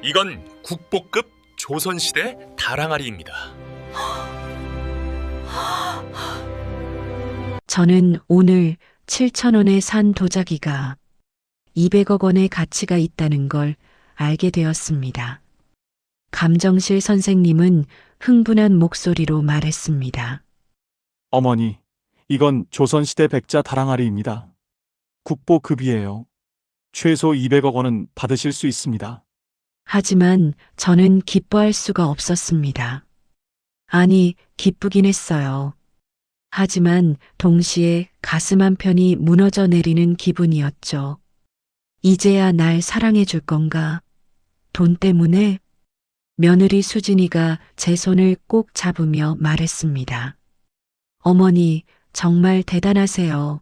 이건 국보급 조선시대 다랑아리입니다. 저는 오늘 7,000원에 산 도자기가 200억 원의 가치가 있다는 걸 알게 되었습니다. 감정실 선생님은 흥분한 목소리로 말했습니다. 어머니, 이건 조선시대 백자 다랑아리입니다. 국보급이에요. 최소 200억 원은 받으실 수 있습니다. 하지만 저는 기뻐할 수가 없었습니다. 아니, 기쁘긴 했어요. 하지만 동시에 가슴 한편이 무너져 내리는 기분이었죠. 이제야 날 사랑해 줄 건가? 돈 때문에? 며느리 수진이가 제 손을 꼭 잡으며 말했습니다. 어머니, 정말 대단하세요.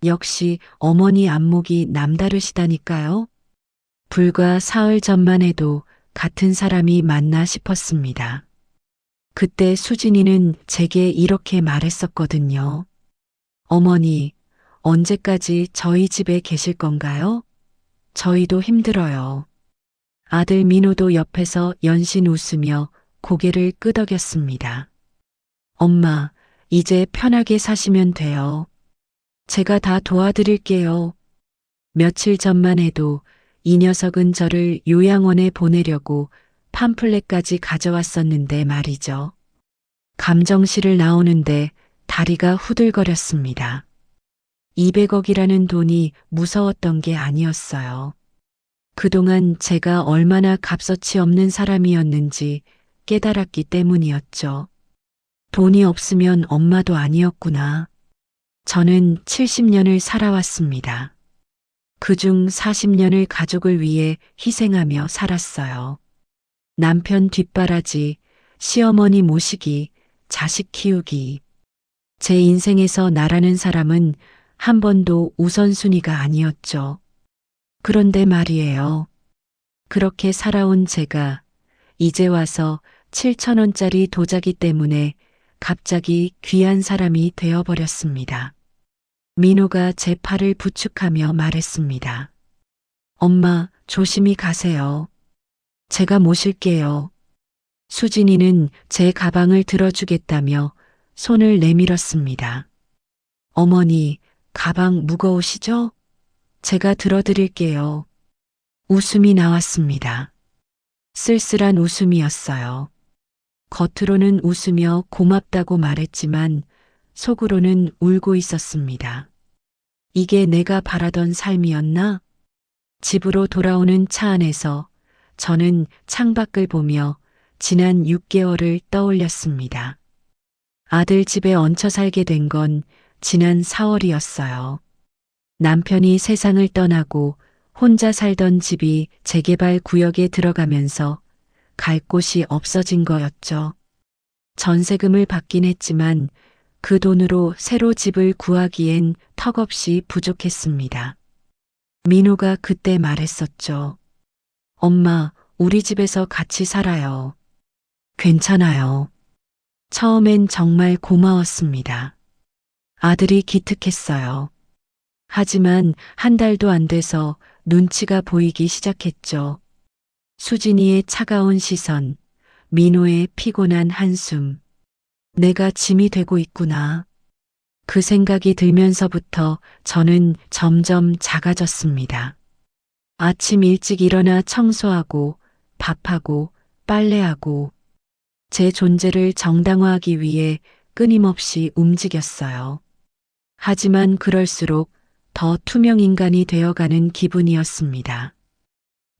역시 어머니 안목이 남다르시다니까요. 불과 사흘 전만 해도 같은 사람이 맞나 싶었습니다. 그때 수진이는 제게 이렇게 말했었거든요. 어머니, 언제까지 저희 집에 계실 건가요? 저희도 힘들어요. 아들 민호도 옆에서 연신 웃으며 고개를 끄덕였습니다. 엄마, 이제 편하게 사시면 돼요. 제가 다 도와드릴게요. 며칠 전만 해도 이 녀석은 저를 요양원에 보내려고 팜플렛까지 가져왔었는데 말이죠. 감정실을 나오는데 다리가 후들거렸습니다. 200억이라는 돈이 무서웠던 게 아니었어요. 그동안 제가 얼마나 값어치 없는 사람이었는지 깨달았기 때문이었죠. 돈이 없으면 엄마도 아니었구나. 저는 70년을 살아왔습니다. 그중 40년을 가족을 위해 희생하며 살았어요. 남편 뒷바라지, 시어머니 모시기, 자식 키우기. 제 인생에서 나라는 사람은 한 번도 우선순위가 아니었죠. 그런데 말이에요. 그렇게 살아온 제가 이제 와서 7,000원짜리 도자기 때문에 갑자기 귀한 사람이 되어버렸습니다. 민호가 제 팔을 부축하며 말했습니다. 엄마, 조심히 가세요. 제가 모실게요. 수진이는 제 가방을 들어주겠다며 손을 내밀었습니다. 어머니, 가방 무거우시죠? 제가 들어드릴게요. 웃음이 나왔습니다. 쓸쓸한 웃음이었어요. 겉으로는 웃으며 고맙다고 말했지만 속으로는 울고 있었습니다. 이게 내가 바라던 삶이었나? 집으로 돌아오는 차 안에서 저는 창밖을 보며 지난 6개월을 떠올렸습니다. 아들 집에 얹혀 살게 된 건 지난 4월이었어요. 남편이 세상을 떠나고 혼자 살던 집이 재개발 구역에 들어가면서 갈 곳이 없어진 거였죠. 전세금을 받긴 했지만 그 돈으로 새로 집을 구하기엔 턱없이 부족했습니다. 민호가 그때 말했었죠. 엄마, 우리 집에서 같이 살아요. 괜찮아요. 처음엔 정말 고마웠습니다. 아들이 기특했어요. 하지만 한 달도 안 돼서 눈치가 보이기 시작했죠. 수진이의 차가운 시선, 민호의 피곤한 한숨. 내가 짐이 되고 있구나. 그 생각이 들면서부터 저는 점점 작아졌습니다. 아침 일찍 일어나 청소하고 밥하고 빨래하고 제 존재를 정당화하기 위해 끊임없이 움직였어요. 하지만 그럴수록 더 투명 인간이 되어가는 기분이었습니다.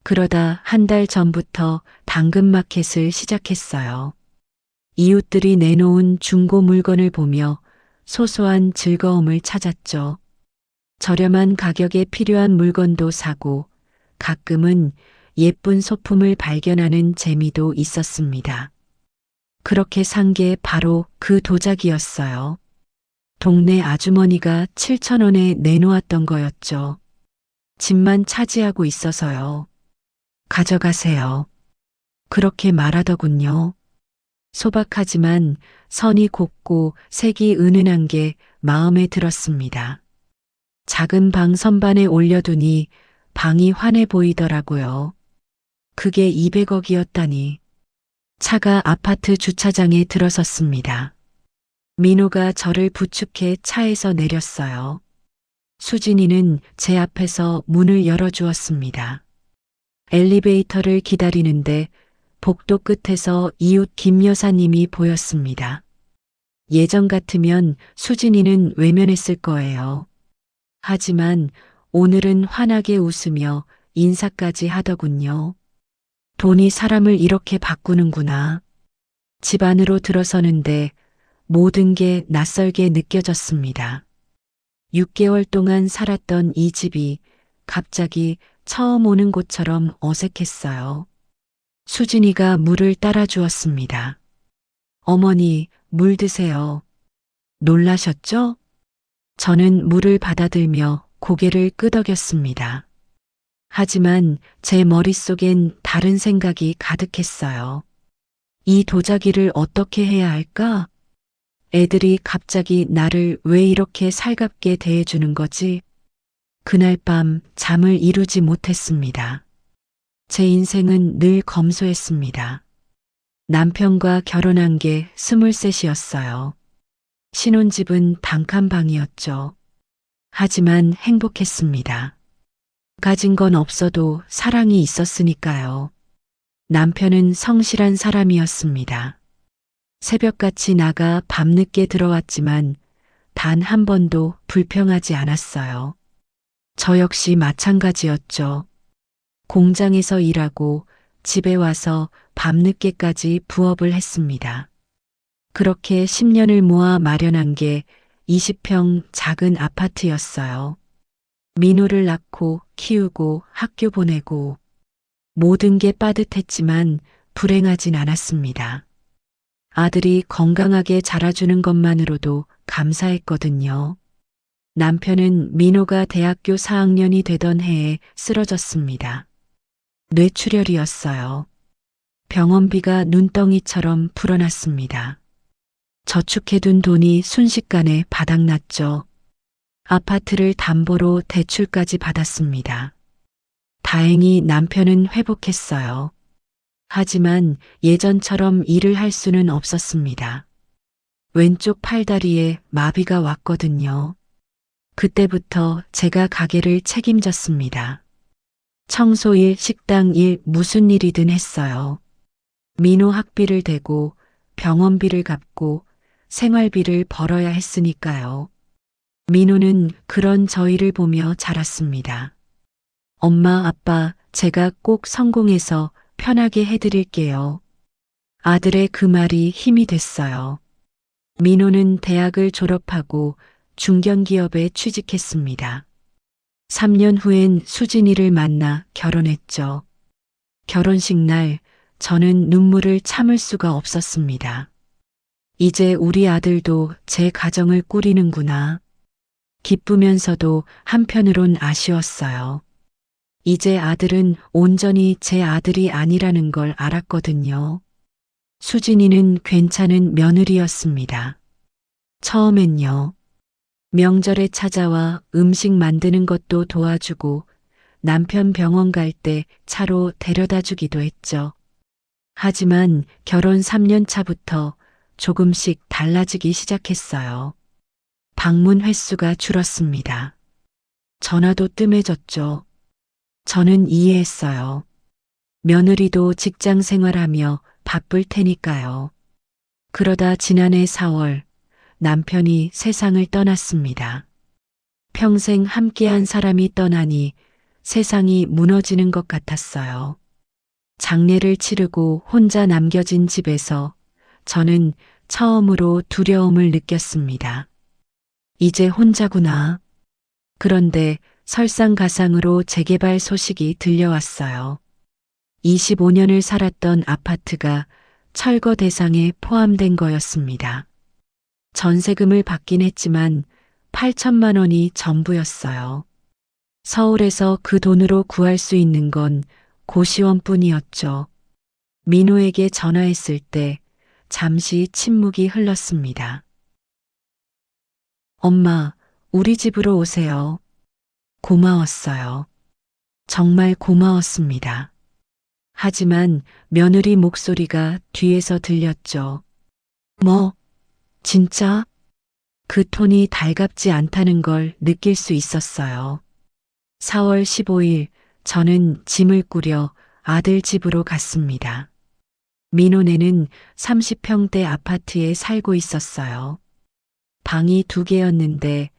그러다 한 달 전부터 당근마켓을 시작했어요. 이웃들이 내놓은 중고 물건을 보며 소소한 즐거움을 찾았죠. 저렴한 가격에 필요한 물건도 사고 가끔은 예쁜 소품을 발견하는 재미도 있었습니다. 그렇게 산 게 바로 그 도자기였어요. 동네 아주머니가 7,000원에 내놓았던 거였죠. 집만 차지하고 있어서요. 가져가세요. 그렇게 말하더군요. 소박하지만 선이 곱고 색이 은은한 게 마음에 들었습니다. 작은 방 선반에 올려두니 방이 환해 보이더라고요. 그게 200억이었다니. 차가 아파트 주차장에 들어섰습니다. 민호가 저를 부축해 차에서 내렸어요. 수진이는 제 앞에서 문을 열어주었습니다. 엘리베이터를 기다리는데 복도 끝에서 이웃 김 여사님이 보였습니다. 예전 같으면 수진이는 외면했을 거예요. 하지만 오늘은 환하게 웃으며 인사까지 하더군요. 돈이 사람을 이렇게 바꾸는구나. 집 안으로 들어서는데 모든 게 낯설게 느껴졌습니다. 6개월 동안 살았던 이 집이 갑자기 처음 오는 곳처럼 어색했어요. 수진이가 물을 따라 주었습니다. 어머니, 물 드세요. 놀라셨죠? 저는 물을 받아들며 고개를 끄덕였습니다. 하지만 제 머릿속엔 다른 생각이 가득했어요. 이 도자기를 어떻게 해야 할까? 애들이 갑자기 나를 왜 이렇게 살갑게 대해주는 거지? 그날 밤 잠을 이루지 못했습니다. 제 인생은 늘 검소했습니다. 남편과 결혼한 게 23이었어요. 신혼집은 단칸방이었죠. 하지만 행복했습니다. 가진 건 없어도 사랑이 있었으니까요. 남편은 성실한 사람이었습니다. 새벽같이 나가 밤늦게 들어왔지만 단 한 번도 불평하지 않았어요. 저 역시 마찬가지였죠. 공장에서 일하고 집에 와서 밤늦게까지 부업을 했습니다. 그렇게 10년을 모아 마련한 게 20평 작은 아파트였어요. 민호를 낳고 키우고 학교 보내고 모든 게 빠듯했지만 불행하진 않았습니다. 아들이 건강하게 자라주는 것만으로도 감사했거든요. 남편은 민호가 대학교 4학년이 되던 해에 쓰러졌습니다. 뇌출혈이었어요. 병원비가 눈덩이처럼 불어났습니다. 저축해둔 돈이 순식간에 바닥났죠. 아파트를 담보로 대출까지 받았습니다. 다행히 남편은 회복했어요. 하지만 예전처럼 일을 할 수는 없었습니다. 왼쪽 팔다리에 마비가 왔거든요. 그때부터 제가 가게를 책임졌습니다. 청소일, 식당일, 무슨 일이든 했어요. 민호 학비를 대고 병원비를 갚고 생활비를 벌어야 했으니까요. 민호는 그런 저희를 보며 자랐습니다. 엄마, 아빠, 제가 꼭 성공해서 편하게 해드릴게요. 아들의 그 말이 힘이 됐어요. 민호는 대학을 졸업하고 중견기업에 취직했습니다. 3년 후엔 수진이를 만나 결혼했죠. 결혼식 날 저는 눈물을 참을 수가 없었습니다. 이제 우리 아들도 제 가정을 꾸리는구나. 기쁘면서도 한편으론 아쉬웠어요. 이제 아들은 온전히 제 아들이 아니라는 걸 알았거든요. 수진이는 괜찮은 며느리였습니다. 처음엔요. 명절에 찾아와 음식 만드는 것도 도와주고 남편 병원 갈 때 차로 데려다 주기도 했죠. 하지만 결혼 3년 차부터 조금씩 달라지기 시작했어요. 방문 횟수가 줄었습니다. 전화도 뜸해졌죠. 저는 이해했어요. 며느리도 직장 생활하며 바쁠 테니까요. 그러다 지난해 4월 남편이 세상을 떠났습니다. 평생 함께한 사람이 떠나니 세상이 무너지는 것 같았어요. 장례를 치르고 혼자 남겨진 집에서 저는 처음으로 두려움을 느꼈습니다. 이제 혼자구나. 그런데 설상가상으로 재개발 소식이 들려왔어요. 25년을 살았던 아파트가 철거 대상에 포함된 거였습니다. 전세금을 받긴 했지만 8천만 원이 전부였어요. 서울에서 그 돈으로 구할 수 있는 건 고시원뿐이었죠. 민호에게 전화했을 때 잠시 침묵이 흘렀습니다. 엄마, 우리 집으로 오세요. 고마웠어요. 정말 고마웠습니다. 하지만 며느리 목소리가 뒤에서 들렸죠. 뭐, 진짜? 그 톤이 달갑지 않다는 걸 느낄 수 있었어요. 4월 15일 저는 짐을 꾸려 아들 집으로 갔습니다. 민호네는 30평대 아파트에 살고 있었어요. 방이 2개였는데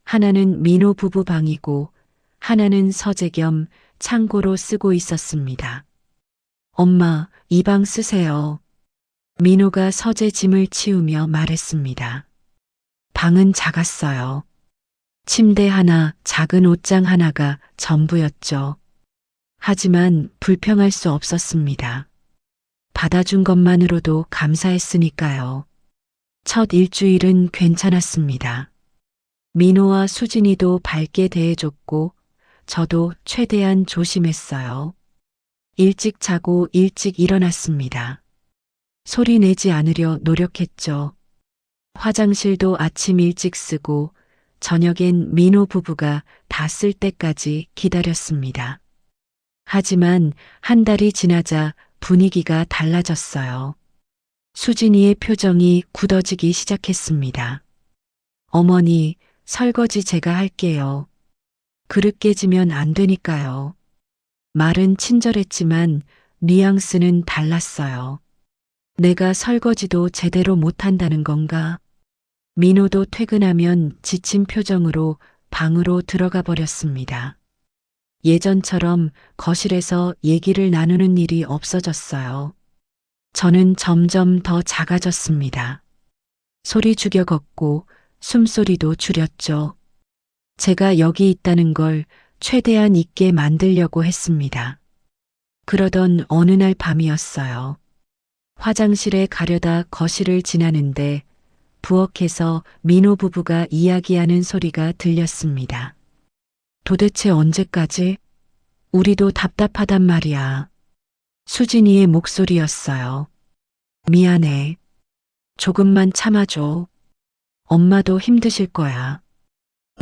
하나는 민호 부부 방이고 하나는 서재 겸 창고로 쓰고 있었습니다. 엄마, 이 방 쓰세요. 민호가 서재 짐을 치우며 말했습니다. 방은 작았어요. 침대 하나, 작은 옷장 하나가 전부였죠. 하지만 불평할 수 없었습니다. 받아준 것만으로도 감사했으니까요. 첫 일주일은 괜찮았습니다. 민호와 수진이도 밝게 대해줬고 저도 최대한 조심했어요. 일찍 자고 일찍 일어났습니다. 소리 내지 않으려 노력했죠. 화장실도 아침 일찍 쓰고 저녁엔 민호 부부가 다 쓸 때까지 기다렸습니다. 하지만 한 달이 지나자 분위기가 달라졌어요. 수진이의 표정이 굳어지기 시작했습니다. 어머니, 설거지 제가 할게요. 그릇 깨지면 안 되니까요. 말은 친절했지만 뉘앙스는 달랐어요. 내가 설거지도 제대로 못한다는 건가? 민호도 퇴근하면 지친 표정으로 방으로 들어가 버렸습니다. 예전처럼 거실에서 얘기를 나누는 일이 없어졌어요. 저는 점점 더 작아졌습니다. 소리 죽여 걷고 숨소리도 줄였죠. 제가 여기 있다는 걸 최대한 잊게 만들려고 했습니다. 그러던 어느 날 밤이었어요. 화장실에 가려다 거실을 지나는데 부엌에서 민호 부부가 이야기하는 소리가 들렸습니다. 도대체 언제까지? 우리도 답답하단 말이야. 수진이의 목소리였어요. 미안해. 조금만 참아줘. 엄마도 힘드실 거야.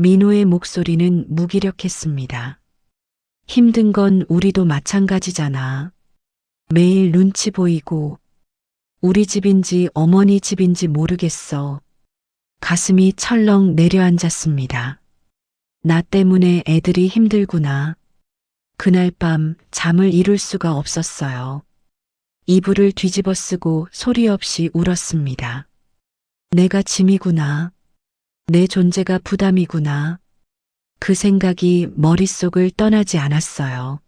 민호의 목소리는 무기력했습니다. 힘든 건 우리도 마찬가지잖아. 매일 눈치 보이고 우리 집인지 어머니 집인지 모르겠어. 가슴이 철렁 내려앉았습니다. 나 때문에 애들이 힘들구나. 그날 밤 잠을 이룰 수가 없었어요. 이불을 뒤집어 쓰고 소리 없이 울었습니다. 내가 짐이구나. 내 존재가 부담이구나. 그 생각이 머릿속을 떠나지 않았어요.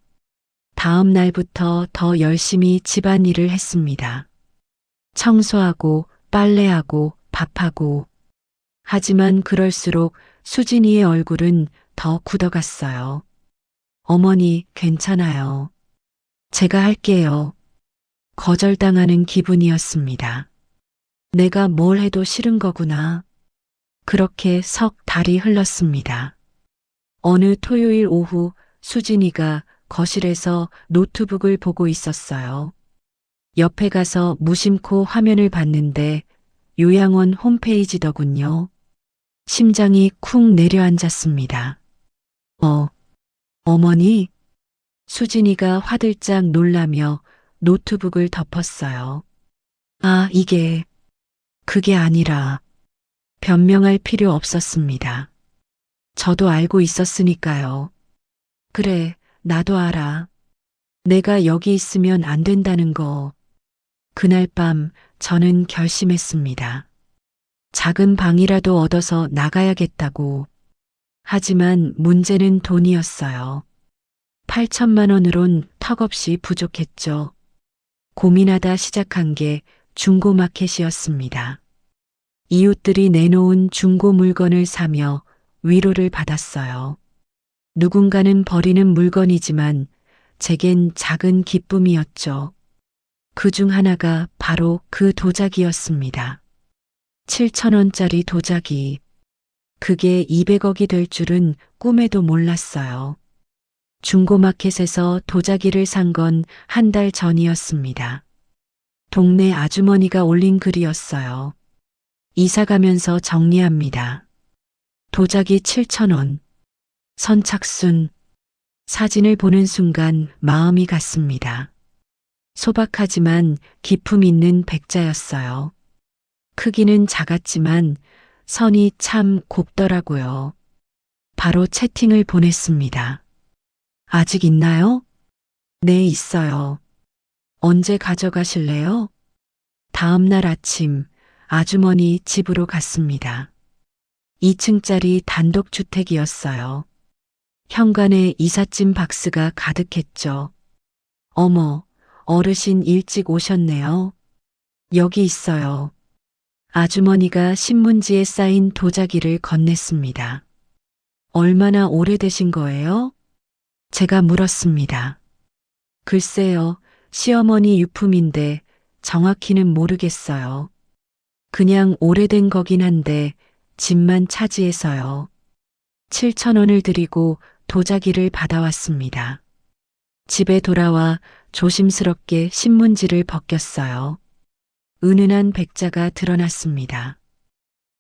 다음 날부터 더 열심히 집안일을 했습니다. 청소하고 빨래하고 밥하고. 하지만 그럴수록 수진이의 얼굴은 더 굳어갔어요. 어머니, 괜찮아요. 제가 할게요. 거절당하는 기분이었습니다. 내가 뭘 해도 싫은 거구나. 그렇게 석 달이 흘렀습니다. 어느 토요일 오후 수진이가 거실에서 노트북을 보고 있었어요. 옆에 가서 무심코 화면을 봤는데 요양원 홈페이지더군요. 심장이 쿵 내려앉았습니다. 어머니? 수진이가 화들짝 놀라며 노트북을 덮었어요. 아, 그게 아니라 변명할 필요 없었습니다. 저도 알고 있었으니까요. 그래, 나도 알아. 내가 여기 있으면 안 된다는 거. 그날 밤 저는 결심했습니다. 작은 방이라도 얻어서 나가야겠다고. 하지만 문제는 돈이었어요. 8천만 원으론 턱없이 부족했죠. 고민하다 시작한 게 중고마켓이었습니다. 이웃들이 내놓은 중고 물건을 사며 위로를 받았어요. 누군가는 버리는 물건이지만 제겐 작은 기쁨이었죠. 그중 하나가 바로 그 도자기였습니다. 7,000원짜리 도자기. 그게 200억이 될 줄은 꿈에도 몰랐어요. 중고마켓에서 도자기를 산 건 한 달 전이었습니다. 동네 아주머니가 올린 글이었어요. 이사 가면서 정리합니다. 도자기 7,000원. 선착순. 사진을 보는 순간 마음이 갔습니다. 소박하지만 기품 있는 백자였어요. 크기는 작았지만 선이 참 곱더라고요. 바로 채팅을 보냈습니다. 아직 있나요? 네, 있어요. 언제 가져가실래요? 다음 날 아침 아주머니 집으로 갔습니다. 2층짜리 단독주택이었어요. 현관에 이삿짐 박스가 가득했죠. 어머, 어르신 일찍 오셨네요. 여기 있어요. 아주머니가 신문지에 쌓인 도자기를 건넸습니다. 얼마나 오래되신 거예요? 제가 물었습니다. 글쎄요, 시어머니 유품인데 정확히는 모르겠어요. 그냥 오래된 거긴 한데 집만 차지해서요. 7,000원을 드리고 도자기를 받아왔습니다. 집에 돌아와 조심스럽게 신문지를 벗겼어요. 은은한 백자가 드러났습니다.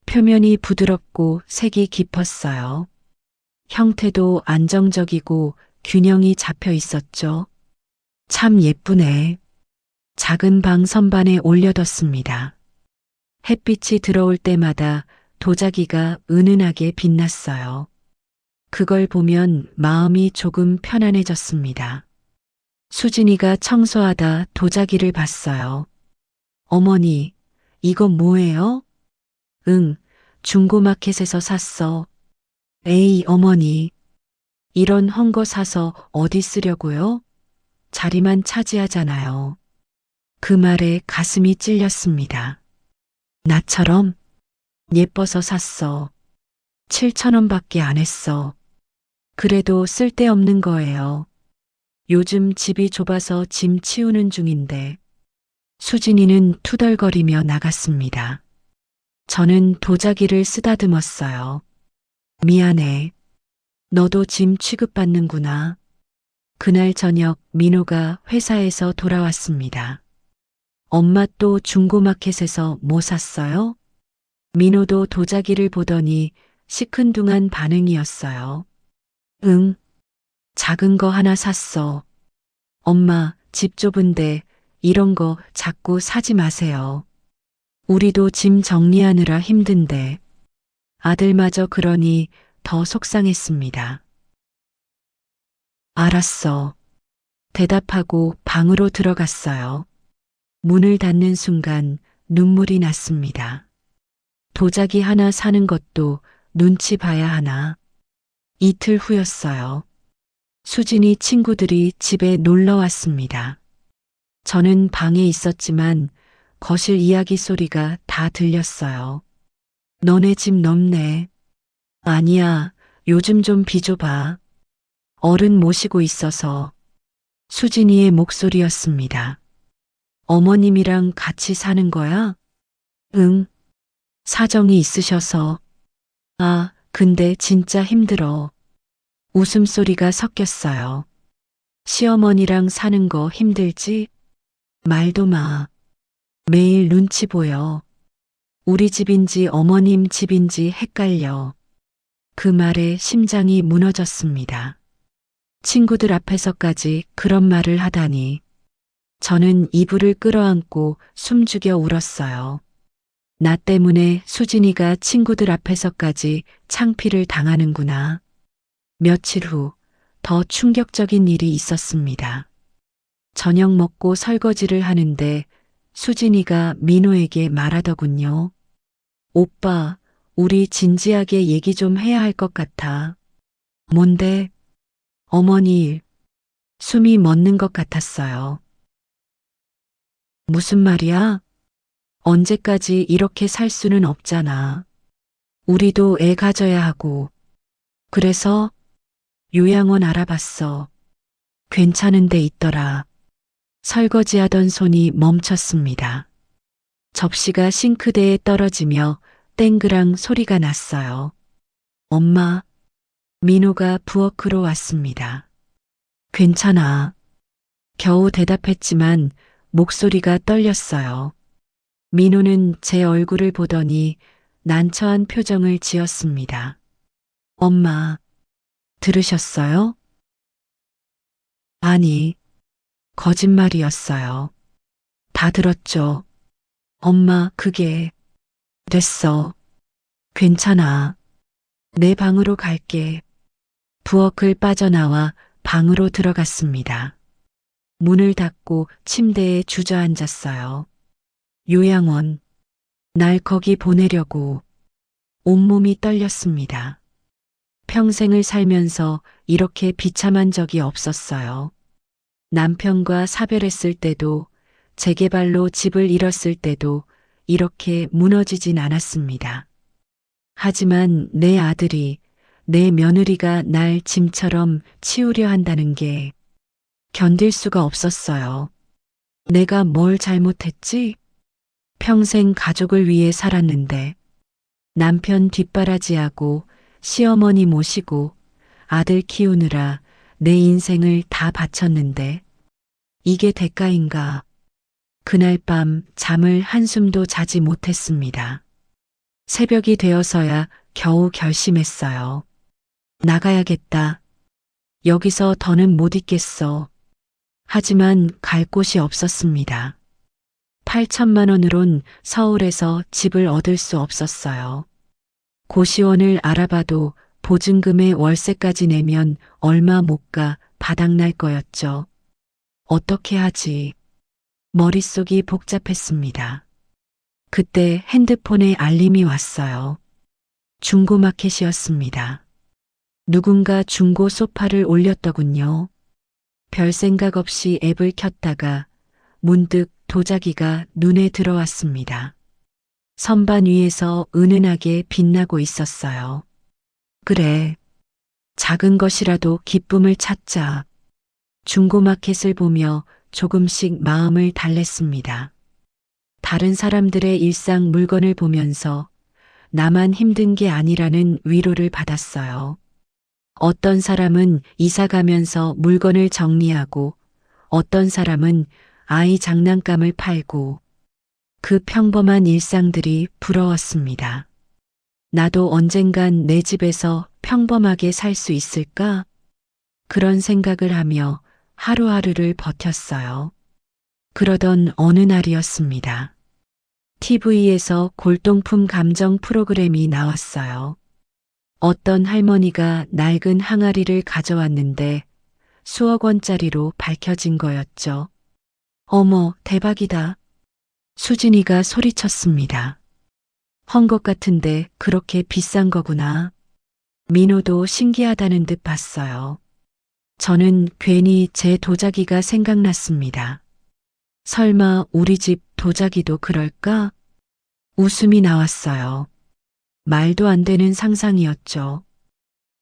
표면이 부드럽고 색이 깊었어요. 형태도 안정적이고 균형이 잡혀 있었죠. 참 예쁘네. 작은 방 선반에 올려뒀습니다. 햇빛이 들어올 때마다 도자기가 은은하게 빛났어요. 그걸 보면 마음이 조금 편안해졌습니다. 수진이가 청소하다 도자기를 봤어요. 어머니, 이거 뭐예요? 응, 중고마켓에서 샀어. 에이, 어머니. 이런 헝거 사서 어디 쓰려고요? 자리만 차지하잖아요. 그 말에 가슴이 찔렸습니다. 나처럼 예뻐서 샀어. 7,000원밖에 안 했어. 그래도 쓸데없는 거예요. 요즘 집이 좁아서 짐 치우는 중인데. 수진이는 투덜거리며 나갔습니다. 저는 도자기를 쓰다듬었어요. 미안해. 너도 짐 취급받는구나. 그날 저녁 민호가 회사에서 돌아왔습니다. 엄마 또 중고마켓에서 뭐 샀어요? 민호도 도자기를 보더니 시큰둥한 반응이었어요. 응, 작은 거 하나 샀어. 엄마, 집 좁은데 이런 거 자꾸 사지 마세요. 우리도 짐 정리하느라 힘든데. 아들마저 그러니 더 속상했습니다. 알았어. 대답하고 방으로 들어갔어요. 문을 닫는 순간 눈물이 났습니다. 도자기 하나 사는 것도 눈치 봐야 하나. 이틀 후였어요. 수진이 친구들이 집에 놀러 왔습니다. 저는 방에 있었지만 거실 이야기 소리가 다 들렸어요. 너네 집 넓네. 아니야, 요즘 좀 비좁아. 어른 모시고 있어서. 수진이의 목소리였습니다. 어머님이랑 같이 사는 거야? 응. 사정이 있으셔서. 아, 근데 진짜 힘들어. 웃음소리가 섞였어요. 시어머니랑 사는 거 힘들지? 말도 마. 매일 눈치 보여. 우리 집인지 어머님 집인지 헷갈려. 그 말에 심장이 무너졌습니다. 친구들 앞에서까지 그런 말을 하다니. 저는 이불을 끌어안고 숨죽여 울었어요. 나 때문에 수진이가 친구들 앞에서까지 창피를 당하는구나. 며칠 후 더 충격적인 일이 있었습니다. 저녁 먹고 설거지를 하는데 수진이가 민호에게 말하더군요. 오빠, 우리 진지하게 얘기 좀 해야 할 것 같아. 뭔데? 어머니 일. 숨이 멎는 것 같았어요. 무슨 말이야? 언제까지 이렇게 살 수는 없잖아. 우리도 애 가져야 하고. 그래서 요양원 알아봤어. 괜찮은 데 있더라. 설거지하던 손이 멈췄습니다. 접시가 싱크대에 떨어지며 땡그랑 소리가 났어요. 엄마, 민호가 부엌으로 왔습니다. 괜찮아. 겨우 대답했지만 목소리가 떨렸어요. 민호는 제 얼굴을 보더니 난처한 표정을 지었습니다. 엄마, 들으셨어요? 아니, 거짓말이었어요. 다 들었죠. 엄마, 그게 됐어. 괜찮아. 내 방으로 갈게. 부엌을 빠져나와 방으로 들어갔습니다. 문을 닫고 침대에 주저앉았어요. 요양원. 날 거기 보내려고. 온몸이 떨렸습니다. 평생을 살면서 이렇게 비참한 적이 없었어요. 남편과 사별했을 때도, 재개발로 집을 잃었을 때도 이렇게 무너지진 않았습니다. 하지만 내 아들이, 내 며느리가 날 짐처럼 치우려 한다는 게 견딜 수가 없었어요. 내가 뭘 잘못했지? 평생 가족을 위해 살았는데, 남편 뒷바라지하고 시어머니 모시고 아들 키우느라 내 인생을 다 바쳤는데, 이게 대가인가? 그날 밤 잠을 한숨도 자지 못했습니다. 새벽이 되어서야 겨우 결심했어요. 나가야겠다. 여기서 더는 못 있겠어. 하지만 갈 곳이 없었습니다. 8천만 원으론 서울에서 집을 얻을 수 없었어요. 고시원을 알아봐도 보증금에 월세까지 내면 얼마 못 가 바닥날 거였죠. 어떻게 하지? 머릿속이 복잡했습니다. 그때 핸드폰에 알림이 왔어요. 중고마켓이었습니다. 누군가 중고 소파를 올렸더군요. 별 생각 없이 앱을 켰다가 문득 도자기가 눈에 들어왔습니다. 선반 위에서 은은하게 빛나고 있었어요. 그래. 작은 것이라도 기쁨을 찾자. 중고마켓을 보며 조금씩 마음을 달랬습니다. 다른 사람들의 일상 물건을 보면서 나만 힘든 게 아니라는 위로를 받았어요. 어떤 사람은 이사 가면서 물건을 정리하고, 어떤 사람은 아이 장난감을 팔고, 그 평범한 일상들이 부러웠습니다. 나도 언젠간 내 집에서 평범하게 살 수 있을까? 그런 생각을 하며 하루하루를 버텼어요. 그러던 어느 날이었습니다. TV에서 골동품 감정 프로그램이 나왔어요. 어떤 할머니가 낡은 항아리를 가져왔는데 수억 원짜리로 밝혀진 거였죠. 어머, 대박이다. 수진이가 소리쳤습니다. 헌 것 같은데 그렇게 비싼 거구나. 민호도 신기하다는 듯 봤어요. 저는 괜히 제 도자기가 생각났습니다. 설마 우리 집 도자기도 그럴까? 웃음이 나왔어요. 말도 안 되는 상상이었죠.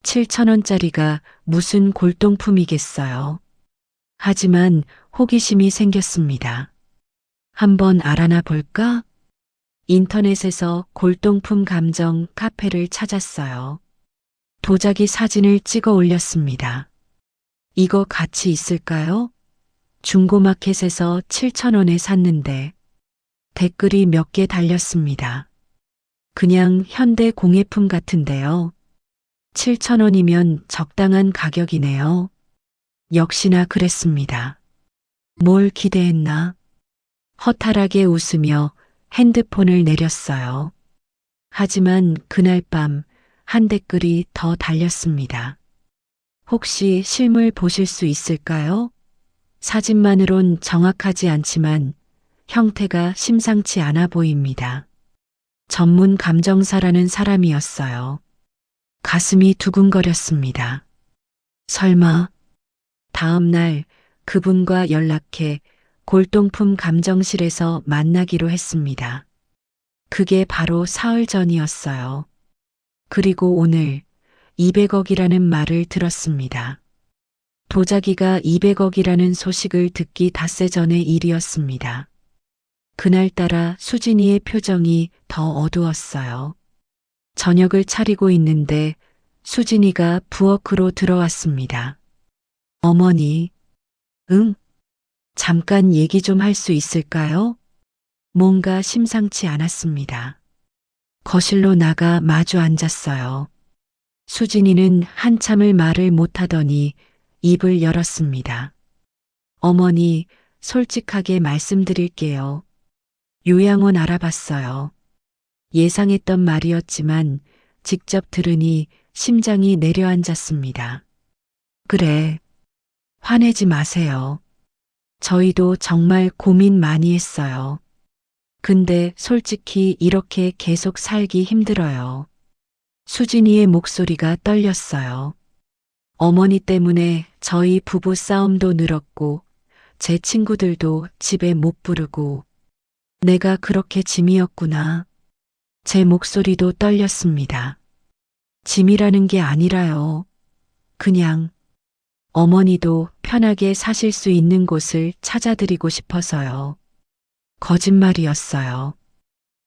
7천 원짜리가 무슨 골동품이겠어요. 하지만 호기심이 생겼습니다. 한번 알아나 볼까? 인터넷에서 골동품 감정 카페를 찾았어요. 도자기 사진을 찍어 올렸습니다. 이거 가치 있을까요? 중고마켓에서 7천 원에 샀는데. 댓글이 몇 개 달렸습니다. 그냥 현대 공예품 같은데요. 7천 원이면 적당한 가격이네요. 역시나 그랬습니다. 뭘 기대했나? 허탈하게 웃으며 핸드폰을 내렸어요. 하지만 그날 밤 한 댓글이 더 달렸습니다. 혹시 실물 보실 수 있을까요? 사진만으론 정확하지 않지만 형태가 심상치 않아 보입니다. 전문 감정사라는 사람이었어요. 가슴이 두근거렸습니다. 설마. 다음 날 그분과 연락해 골동품 감정실에서 만나기로 했습니다. 그게 바로 사흘 전이었어요. 그리고 오늘 200억이라는 말을 들었습니다. 도자기가 200억이라는 소식을 듣기 닷새 전의 일이었습니다. 그날따라 수진이의 표정이 더 어두웠어요. 저녁을 차리고 있는데 수진이가 부엌으로 들어왔습니다. 어머니, 응? 잠깐 얘기 좀 할 수 있을까요? 뭔가 심상치 않았습니다. 거실로 나가 마주 앉았어요. 수진이는 한참을 말을 못하더니 입을 열었습니다. 어머니, 솔직하게 말씀드릴게요. 요양원 알아봤어요. 예상했던 말이었지만 직접 들으니 심장이 내려앉았습니다. 그래. 화내지 마세요. 저희도 정말 고민 많이 했어요. 근데 솔직히 이렇게 계속 살기 힘들어요. 수진이의 목소리가 떨렸어요. 어머니 때문에 저희 부부 싸움도 늘었고, 제 친구들도 집에 못 부르고, 내가 그렇게 짐이었구나. 제 목소리도 떨렸습니다. 짐이라는 게 아니라요. 그냥 어머니도 편하게 사실 수 있는 곳을 찾아드리고 싶어서요. 거짓말이었어요.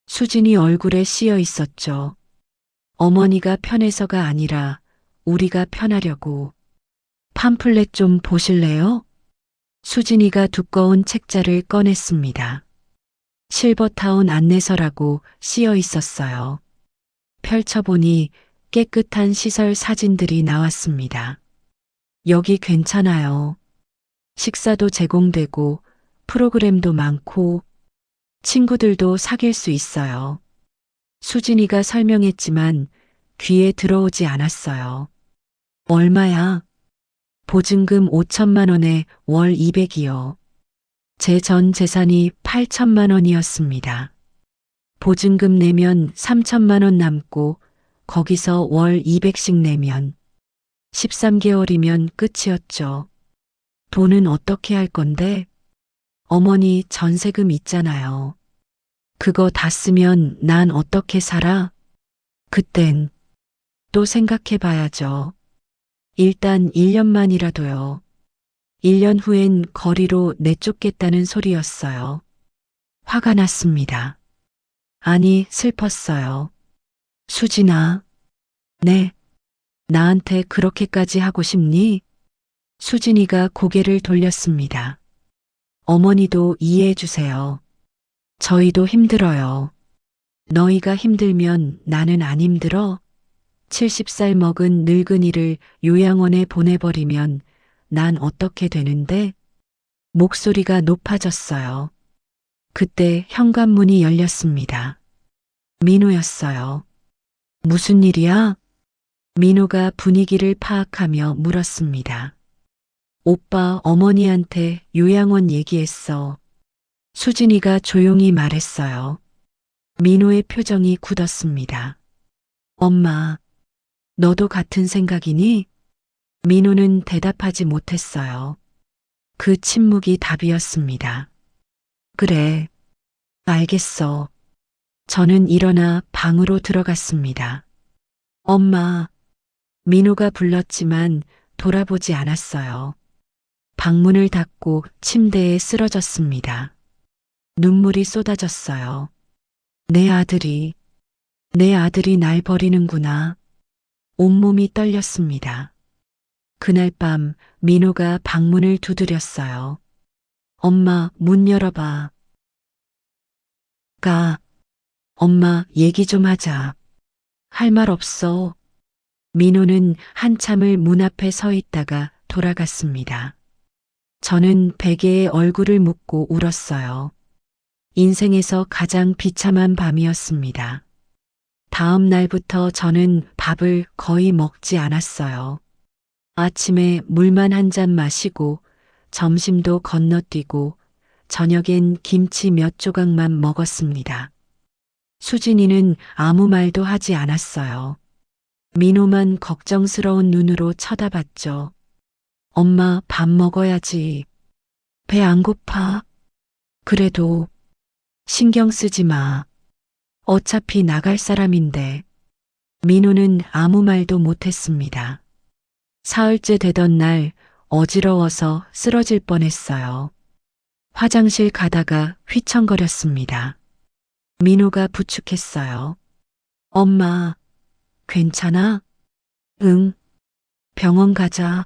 수진이 얼굴에 씌어 있었죠. 어머니가 편해서가 아니라 우리가 편하려고. 팜플렛 좀 보실래요? 수진이가 두꺼운 책자를 꺼냈습니다. 실버타운 안내서라고 씌어 있었어요. 펼쳐보니 깨끗한 시설 사진들이 나왔습니다. 여기 괜찮아요. 식사도 제공되고 프로그램도 많고 친구들도 사귈 수 있어요. 수진이가 설명했지만 귀에 들어오지 않았어요. 얼마야? 보증금 5천만 원에 월 200이요. 제 전 재산이 8천만 원이었습니다. 보증금 내면 3천만 원 남고 거기서 월 200씩 내면 13개월이면 끝이었죠. 돈은 어떻게 할 건데? 어머니 전세금 있잖아요. 그거 다 쓰면 난 어떻게 살아? 그땐 또 생각해 봐야죠. 일단 1년만이라도요. 1년 후엔 거리로 내쫓겠다는 소리였어요. 화가 났습니다. 아니, 슬펐어요. 수진아. 네. 나한테 그렇게까지 하고 싶니? 수진이가 고개를 돌렸습니다. 어머니도 이해해 주세요. 저희도 힘들어요. 너희가 힘들면 나는 안 힘들어? 70살 먹은 늙은이를 요양원에 보내버리면 난 어떻게 되는데? 목소리가 높아졌어요. 그때 현관문이 열렸습니다. 민호였어요. 무슨 일이야? 민호가 분위기를 파악하며 물었습니다. 오빠 어머니한테 요양원 얘기했어. 수진이가 조용히 말했어요. 민호의 표정이 굳었습니다. 엄마, 너도 같은 생각이니? 민호는 대답하지 못했어요. 그 침묵이 답이었습니다. 그래, 알겠어. 저는 일어나 방으로 들어갔습니다. 엄마, 민호가 불렀지만 돌아보지 않았어요. 방문을 닫고 침대에 쓰러졌습니다. 눈물이 쏟아졌어요. 내 아들이 날 버리는구나. 온몸이 떨렸습니다. 그날 밤 민호가 방문을 두드렸어요. 엄마, 문 열어봐. 엄마, 얘기 좀 하자. 할 말 없어. 민호는 한참을 문 앞에 서 있다가 돌아갔습니다. 저는 베개에 얼굴을 묻고 울었어요. 인생에서 가장 비참한 밤이었습니다. 다음 날부터 저는 밥을 거의 먹지 않았어요. 아침에 물만 한 잔 마시고 점심도 건너뛰고 저녁엔 김치 몇 조각만 먹었습니다. 수진이는 아무 말도 하지 않았어요. 민호만 걱정스러운 눈으로 쳐다봤죠. 엄마, 밥 먹어야지. 배 안 고파? 그래도 신경 쓰지 마. 어차피 나갈 사람인데. 민호는 아무 말도 못했습니다. 사흘째 되던 날 어지러워서 쓰러질 뻔했어요. 화장실 가다가 휘청거렸습니다. 민호가 부축했어요. 엄마, 괜찮아? 응. 병원 가자.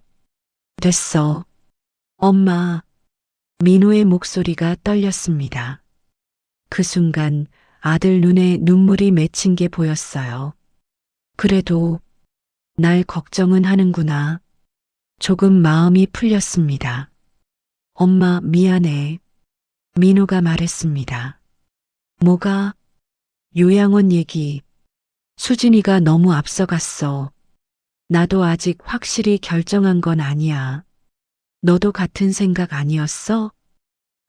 됐어. 엄마. 민호의 목소리가 떨렸습니다. 그 순간 아들 눈에 눈물이 맺힌 게 보였어요. 그래도 날 걱정은 하는구나. 조금 마음이 풀렸습니다. 엄마, 미안해. 민호가 말했습니다. 뭐가? 요양원 얘기. 수진이가 너무 앞서갔어. 나도 아직 확실히 결정한 건 아니야. 너도 같은 생각 아니었어?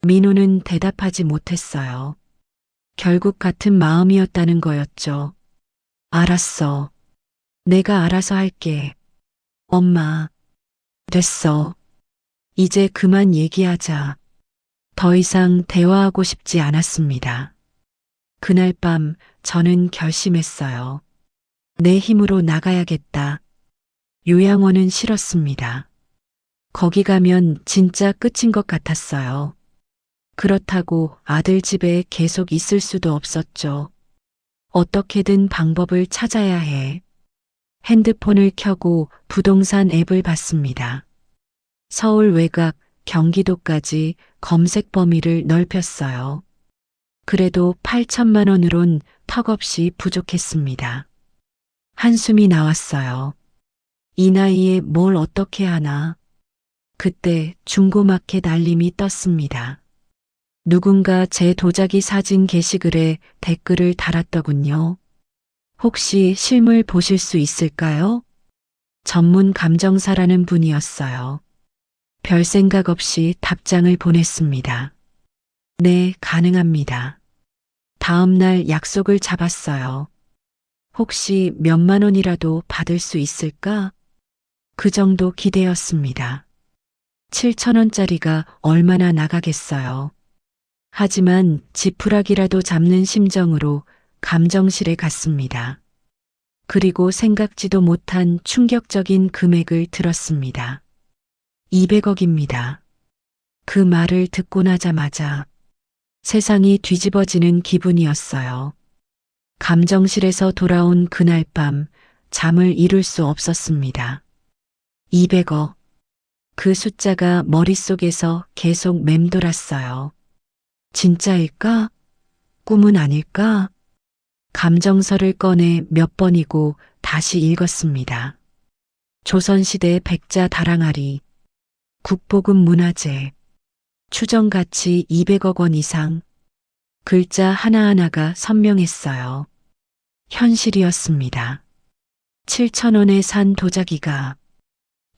민호는 대답하지 못했어요. 결국 같은 마음이었다는 거였죠. 알았어. 내가 알아서 할게. 엄마. 됐어. 이제 그만 얘기하자. 더 이상 대화하고 싶지 않았습니다. 그날 밤 저는 결심했어요. 내 힘으로 나가야겠다. 요양원은 싫었습니다. 거기 가면 진짜 끝인 것 같았어요. 그렇다고 아들 집에 계속 있을 수도 없었죠. 어떻게든 방법을 찾아야 해. 핸드폰을 켜고 부동산 앱을 봤습니다. 서울 외곽, 경기도까지 검색 범위를 넓혔어요. 그래도 8천만 원으론 턱없이 부족했습니다. 한숨이 나왔어요. 이 나이에 뭘 어떻게 하나. 그때 중고마켓 알림이 떴습니다. 누군가 제 도자기 사진 게시글에 댓글을 달았더군요. 혹시 실물 보실 수 있을까요? 전문 감정사라는 분이었어요. 별 생각 없이 답장을 보냈습니다. 네, 가능합니다. 다음 날 약속을 잡았어요. 혹시 몇만 원이라도 받을 수 있을까? 그 정도 기대였습니다. 7천 원짜리가 얼마나 나가겠어요. 하지만 지푸라기라도 잡는 심정으로 감정실에 갔습니다. 그리고 생각지도 못한 충격적인 금액을 들었습니다. 200억입니다. 그 말을 듣고 나자마자 세상이 뒤집어지는 기분이었어요. 감정실에서 돌아온 그날 밤 잠을 이룰 수 없었습니다. 200억. 그 숫자가 머릿속에서 계속 맴돌았어요. 진짜일까? 꿈은 아닐까? 감정서를 꺼내 몇 번이고 다시 읽었습니다. 조선시대 백자 다랑아리, 국보급 문화재, 추정가치 200억 원 이상, 글자 하나하나가 선명했어요. 현실이었습니다. 7천 원에 산 도자기가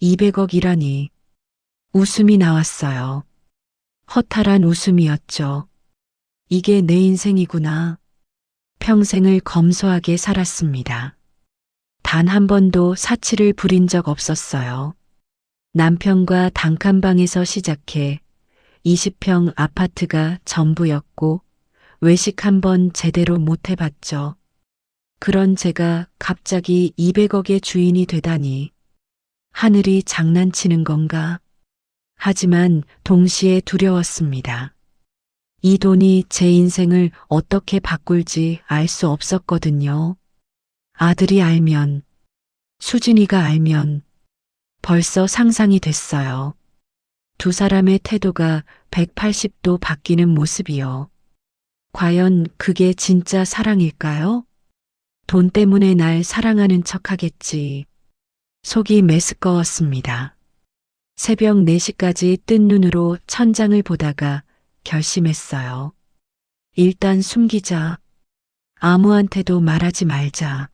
200억이라니. 웃음이 나왔어요. 허탈한 웃음이었죠. 이게 내 인생이구나. 평생을 검소하게 살았습니다. 단 한 번도 사치를 부린 적 없었어요. 남편과 단칸방에서 시작해 20평 아파트가 전부였고 외식 한 번 제대로 못 해봤죠. 그런 제가 갑자기 200억의 주인이 되다니. 하늘이 장난치는 건가? 하지만 동시에 두려웠습니다. 이 돈이 제 인생을 어떻게 바꿀지 알 수 없었거든요. 아들이 알면, 수진이가 알면 벌써 상상이 됐어요. 두 사람의 태도가 180도 바뀌는 모습이요. 과연 그게 진짜 사랑일까요? 돈 때문에 날 사랑하는 척하겠지. 속이 메스꺼웠습니다. 새벽 4시까지 뜬 눈으로 천장을 보다가 결심했어요. 일단 숨기자. 아무한테도 말하지 말자.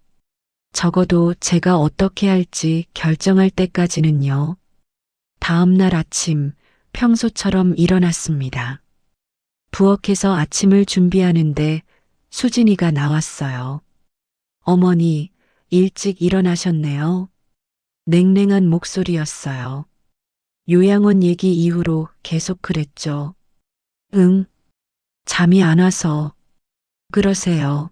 적어도 제가 어떻게 할지 결정할 때까지는요. 다음 날 아침 평소처럼 일어났습니다. 부엌에서 아침을 준비하는데 수진이가 나왔어요. 어머니, 일찍 일어나셨네요. 냉랭한 목소리였어요. 요양원 얘기 이후로 계속 그랬죠. 응, 잠이 안 와서. 그러세요.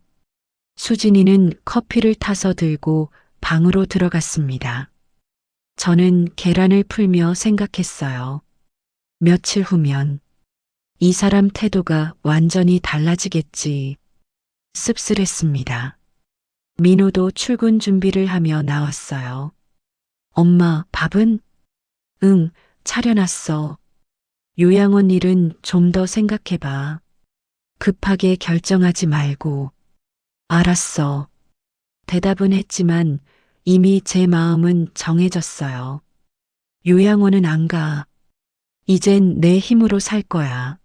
수진이는 커피를 타서 들고 방으로 들어갔습니다. 저는 계란을 풀며 생각했어요. 며칠 후면 이 사람 태도가 완전히 달라지겠지. 씁쓸했습니다. 민호도 출근 준비를 하며 나왔어요. 엄마, 밥은? 응, 차려놨어. 요양원 일은 좀 더 생각해봐. 급하게 결정하지 말고. 알았어. 대답은 했지만 이미 제 마음은 정해졌어요. 요양원은 안 가. 이젠 내 힘으로 살 거야.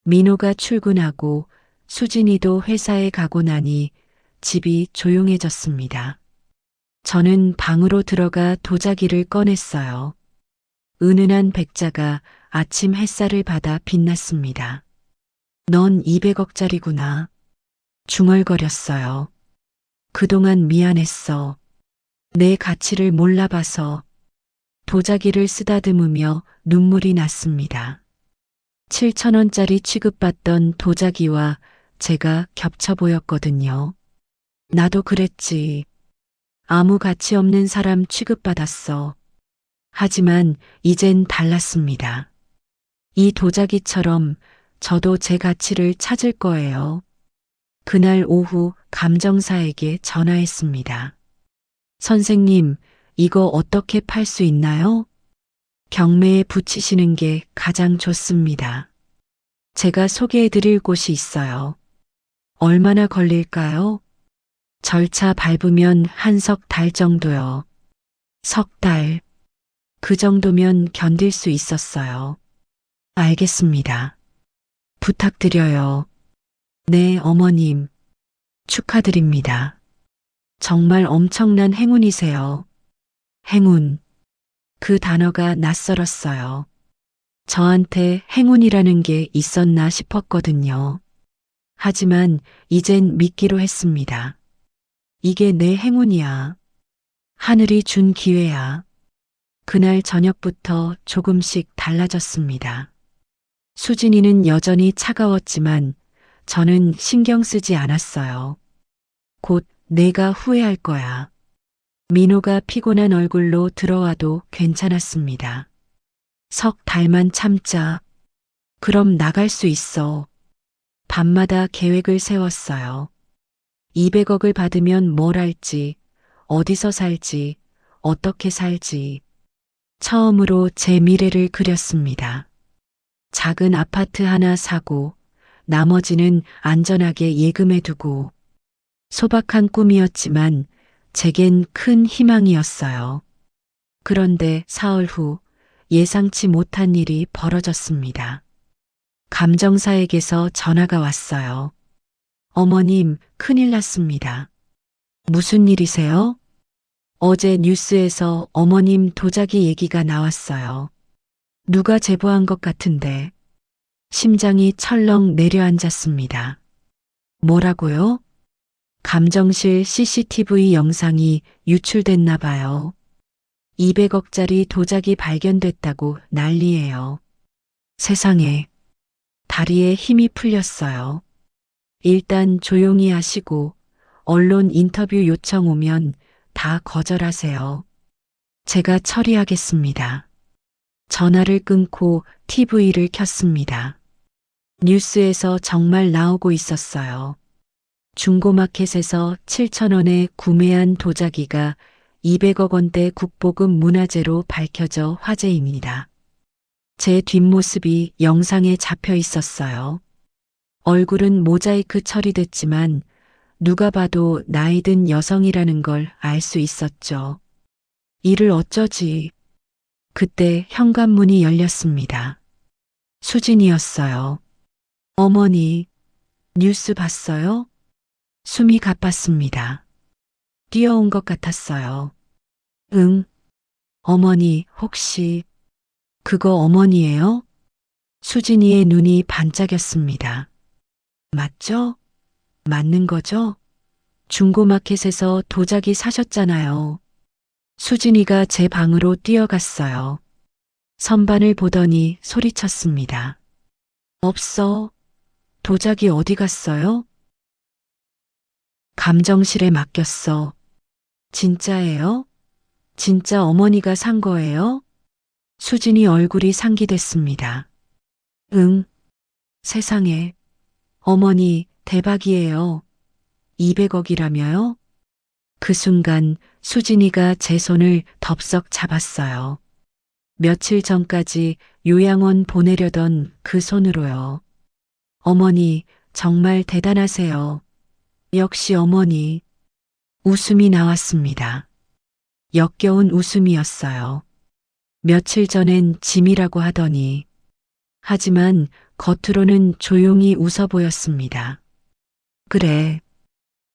민호가 출근하고 수진이도 회사에 가고 나니 집이 조용해졌습니다. 저는 방으로 들어가 도자기를 꺼냈어요. 은은한 백자가 아침 햇살을 받아 빛났습니다. 넌 200억짜리구나. 중얼거렸어요. 그동안 미안했어. 내 가치를 몰라봐서. 도자기를 쓰다듬으며 눈물이 났습니다. 7,000원짜리 취급받던 도자기와 제가 겹쳐 보였거든요. 나도 그랬지. 아무 가치 없는 사람 취급받았어. 하지만 이젠 달랐습니다. 이 도자기처럼 저도 제 가치를 찾을 거예요. 그날 오후 감정사에게 전화했습니다. 선생님, 이거 어떻게 팔 수 있나요? 경매에 붙이시는 게 가장 좋습니다. 제가 소개해 드릴 곳이 있어요. 얼마나 걸릴까요? 절차 밟으면 한 석 달 정도요. 석 달. 그 정도면 견딜 수 있었어요. 알겠습니다. 부탁드려요. 네, 어머님. 축하드립니다. 정말 엄청난 행운이세요. 행운. 그 단어가 낯설었어요. 저한테 행운이라는 게 있었나 싶었거든요. 하지만 이젠 믿기로 했습니다. 이게 내 행운이야. 하늘이 준 기회야. 그날 저녁부터 조금씩 달라졌습니다. 수진이는 여전히 차가웠지만 저는 신경 쓰지 않았어요. 곧 내가 후회할 거야. 민호가 피곤한 얼굴로 들어와도 괜찮았습니다. 석 달만 참자. 그럼 나갈 수 있어. 밤마다 계획을 세웠어요. 200억을 받으면 뭘 할지, 어디서 살지, 어떻게 살지. 처음으로 제 미래를 그렸습니다. 작은 아파트 하나 사고, 나머지는 안전하게 예금해 두고. 소박한 꿈이었지만 제겐 큰 희망이었어요. 그런데 사흘 후 예상치 못한 일이 벌어졌습니다. 감정사에게서 전화가 왔어요. 어머님, 큰일 났습니다. 무슨 일이세요? 어제 뉴스에서 어머님 도자기 얘기가 나왔어요. 누가 제보한 것 같은데. 심장이 철렁 내려앉았습니다. 뭐라고요? 감정실 CCTV 영상이 유출됐나 봐요. 200억짜리 도자기 발견됐다고 난리예요. 세상에. 다리에 힘이 풀렸어요. 일단 조용히 하시고 언론 인터뷰 요청 오면 다 거절하세요. 제가 처리하겠습니다. 전화를 끊고 TV를 켰습니다. 뉴스에서 정말 나오고 있었어요. 중고마켓에서 7,000원에 구매한 도자기가 200억 원대 국보급 문화재로 밝혀져 화제입니다. 제 뒷모습이 영상에 잡혀 있었어요. 얼굴은 모자이크 처리됐지만 누가 봐도 나이 든 여성이라는 걸 알 수 있었죠. 이를 어쩌지. 그때 현관문이 열렸습니다. 수진이었어요. 어머니, 뉴스 봤어요? 숨이 가빴습니다. 뛰어온 것 같았어요. 응. 어머니, 혹시 그거 어머니예요? 수진이의 눈이 반짝였습니다. 맞죠? 맞는 거죠? 중고마켓에서 도자기 사셨잖아요. 수진이가 제 방으로 뛰어갔어요. 선반을 보더니 소리쳤습니다. 없어. 도자기 어디 갔어요? 감정실에 맡겼어. 진짜예요? 진짜 어머니가 산 거예요? 수진이 얼굴이 상기됐습니다. 응. 세상에. 어머니, 대박이에요. 200억이라며요? 그 순간 수진이가 제 손을 덥석 잡았어요. 며칠 전까지 요양원 보내려던 그 손으로요. 어머니, 정말 대단하세요. 역시 어머니. 웃음이 나왔습니다. 역겨운 웃음이었어요. 며칠 전엔 짐이라고 하더니 하지만 겉으로는 조용히 웃어 보였습니다. 그래,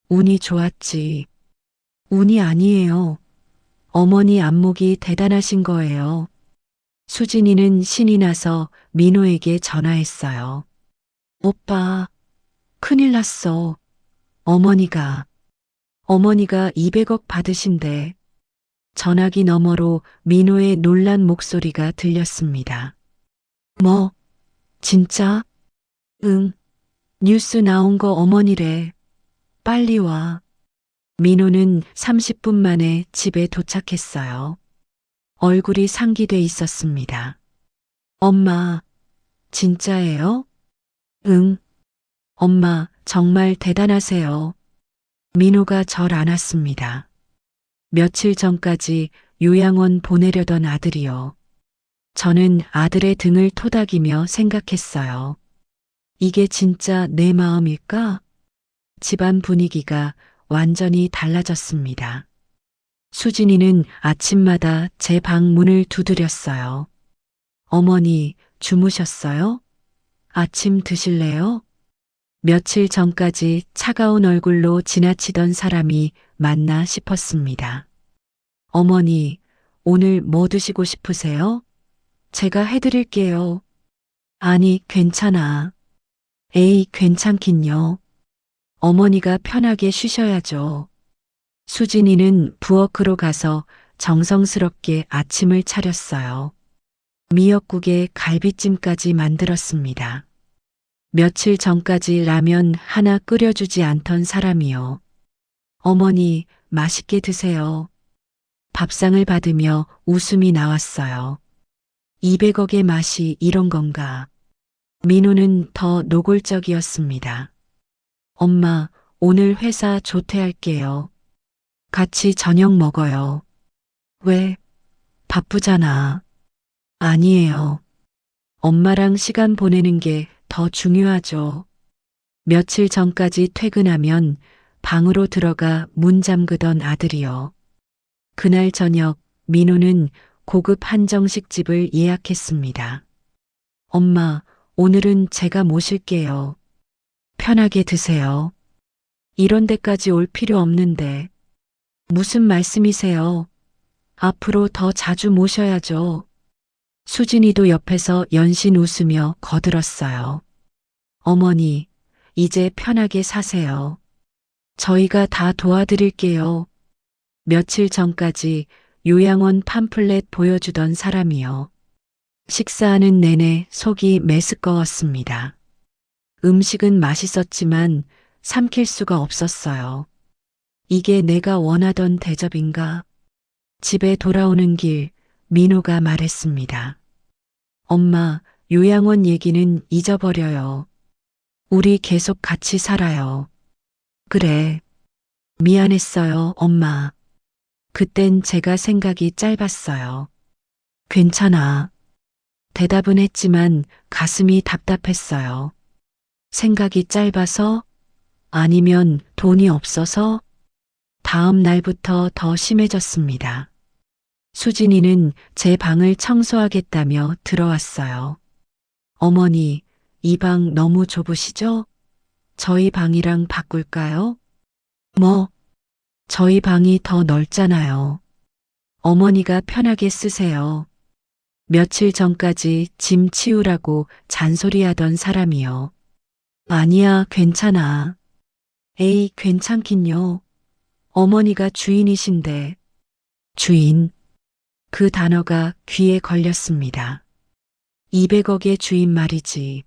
운이 좋았지. 운이 아니에요. 어머니 안목이 대단하신 거예요. 수진이는 신이 나서 민호에게 전화했어요. 오빠, 큰일 났어. 어머니가 200억 받으신대. 전화기 너머로 민호의 놀란 목소리가 들렸습니다. 뭐, 진짜? 응, 뉴스 나온 거 어머니래. 빨리 와. 민호는 30분 만에 집에 도착했어요. 얼굴이 상기돼 있었습니다. 엄마, 진짜예요? 응. 엄마, 정말 대단하세요. 민호가 절 안았습니다. 며칠 전까지 요양원 보내려던 아들이요. 저는 아들의 등을 토닥이며 생각했어요. 이게 진짜 내 마음일까? 집안 분위기가 완전히 달라졌습니다. 수진이는 아침마다 제 방 문을 두드렸어요. 어머니, 주무셨어요? 아침 드실래요? 며칠 전까지 차가운 얼굴로 지나치던 사람이 맞나 싶었습니다. 어머니, 오늘 뭐 드시고 싶으세요? 제가 해드릴게요. 아니, 괜찮아. 에이, 괜찮긴요. 어머니가 편하게 쉬셔야죠. 수진이는 부엌으로 가서 정성스럽게 아침을 차렸어요. 미역국에 갈비찜까지 만들었습니다. 며칠 전까지 라면 하나 끓여주지 않던 사람이요. 어머니, 맛있게 드세요. 밥상을 받으며 웃음이 나왔어요. 200억의 맛이 이런 건가? 민호는 더 노골적이었습니다. 엄마, 오늘 회사 조퇴할게요. 같이 저녁 먹어요. 왜? 바쁘잖아. 아니에요. 엄마랑 시간 보내는 게 더 중요하죠. 며칠 전까지 퇴근하면 방으로 들어가 문 잠그던 아들이요. 그날 저녁 민호는 고급 한정식 집을 예약했습니다. 엄마, 오늘은 제가 모실게요. 편하게 드세요. 이런 데까지 올 필요 없는데. 무슨 말씀이세요? 앞으로 더 자주 모셔야죠. 수진이도 옆에서 연신 웃으며 거들었어요. 어머니, 이제 편하게 사세요. 저희가 다 도와드릴게요. 며칠 전까지 요양원 팜플렛 보여주던 사람이요. 식사하는 내내 속이 메스꺼웠습니다. 음식은 맛있었지만 삼킬 수가 없었어요. 이게 내가 원하던 대접인가? 집에 돌아오는 길 민호가 말했습니다. 엄마, 요양원 얘기는 잊어버려요. 우리 계속 같이 살아요. 그래. 미안했어요, 엄마. 그땐 제가 생각이 짧았어요. 괜찮아. 대답은 했지만 가슴이 답답했어요. 생각이 짧아서? 아니면 돈이 없어서? 다음 날부터 더 심해졌습니다. 수진이는 제 방을 청소하겠다며 들어왔어요. 어머니, 이 방 너무 좁으시죠? 저희 방이랑 바꿀까요? 뭐? 저희 방이 더 넓잖아요. 어머니가 편하게 쓰세요. 며칠 전까지 짐 치우라고 잔소리하던 사람이요. 아니야, 괜찮아. 에이, 괜찮긴요. 어머니가 주인이신데. 주인. 그 단어가 귀에 걸렸습니다. 200억의 주인 말이지.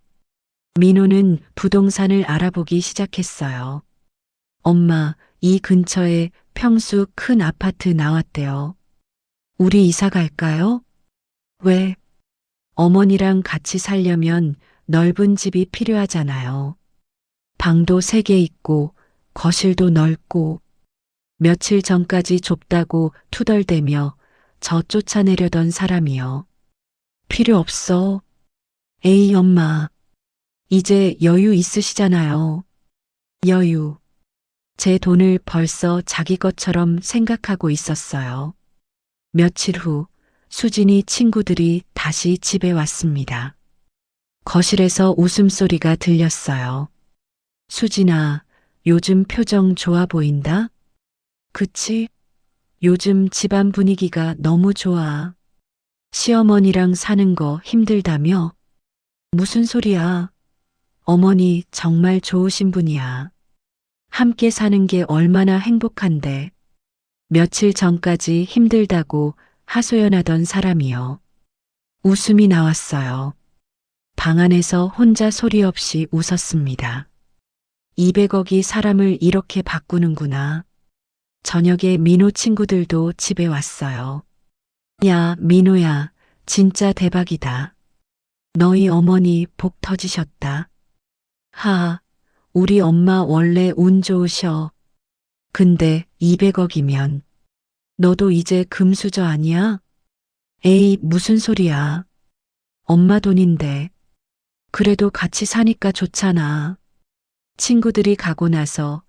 민호는 부동산을 알아보기 시작했어요. 엄마, 이 근처에 평수 큰 아파트 나왔대요. 우리 이사 갈까요? 왜? 어머니랑 같이 살려면 넓은 집이 필요하잖아요. 방도 3개 있고 거실도 넓고 며칠 전까지 좁다고 투덜대며 저 쫓아내려던 사람이요. 필요 없어. 에이, 엄마. 이제 여유 있으시잖아요. 여유. 제 돈을 벌써 자기 것처럼 생각하고 있었어요. 며칠 후 수진이 친구들이 다시 집에 왔습니다. 거실에서 웃음소리가 들렸어요. 수진아, 요즘 표정 좋아 보인다? 그치? 요즘 집안 분위기가 너무 좋아. 시어머니랑 사는 거 힘들다며? 무슨 소리야? 어머니 정말 좋으신 분이야. 함께 사는 게 얼마나 행복한데. 며칠 전까지 힘들다고 하소연하던 사람이요. 웃음이 나왔어요. 방 안에서 혼자 소리 없이 웃었습니다. 200억이 사람을 이렇게 바꾸는구나. 저녁에 민호 친구들도 집에 왔어요. 야, 민호야, 진짜 대박이다. 너희 어머니 복 터지셨다. 하, 우리 엄마 원래 운 좋으셔. 근데 200억이면 너도 이제 금수저 아니야? 에이, 무슨 소리야. 엄마 돈인데. 그래도 같이 사니까 좋잖아. 친구들이 가고 나서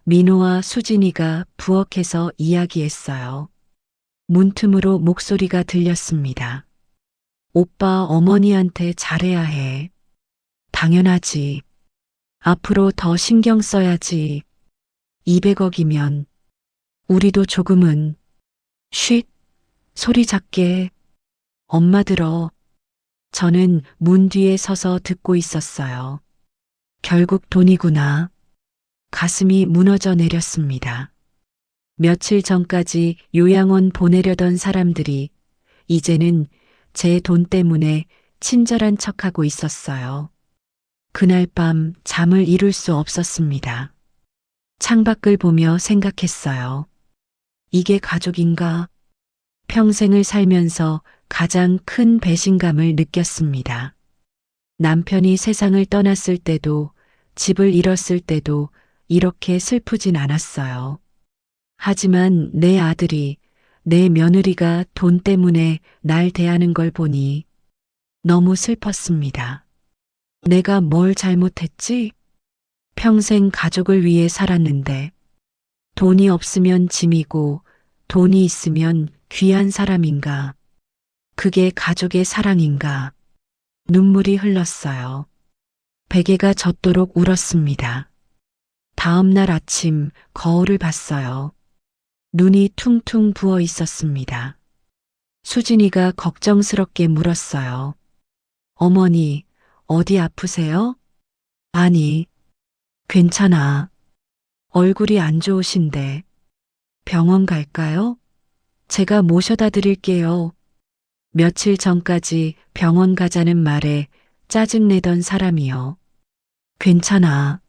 민호와 수진이가 부엌에서 이야기했어요. 문틈으로 목소리가 들렸습니다. 오빠 어머니한테 잘해야 해. 당연하지. 앞으로 더 신경 써야지. 200억이면 우리도 조금은. 쉿, 소리 작게. 엄마 들어. 저는 문 뒤에 서서 듣고 있었어요. 결국 돈이구나. 가슴이 무너져 내렸습니다. 며칠 전까지 요양원 보내려던 사람들이 이제는 제 돈 때문에 친절한 척하고 있었어요. 그날 밤 잠을 이룰 수 없었습니다. 창밖을 보며 생각했어요. 이게 가족인가? 평생을 살면서 가장 큰 배신감을 느꼈습니다. 남편이 세상을 떠났을 때도 집을 잃었을 때도 이렇게 슬프진 않았어요. 하지만 내 아들이, 내 며느리가 돈 때문에 날 대하는 걸 보니 너무 슬펐습니다. 내가 뭘 잘못했지? 평생 가족을 위해 살았는데 돈이 없으면 짐이고 돈이 있으면 귀한 사람인가? 그게 가족의 사랑인가? 눈물이 흘렀어요. 베개가 젖도록 울었습니다. 다음 날 아침 거울을 봤어요. 눈이 퉁퉁 부어 있었습니다. 수진이가 걱정스럽게 물었어요. 어머니, 어디 아프세요? 아니, 괜찮아. 얼굴이 안 좋으신데. 병원 갈까요? 제가 모셔다 드릴게요. 며칠 전까지 병원 가자는 말에 짜증내던 사람이요. 괜찮아.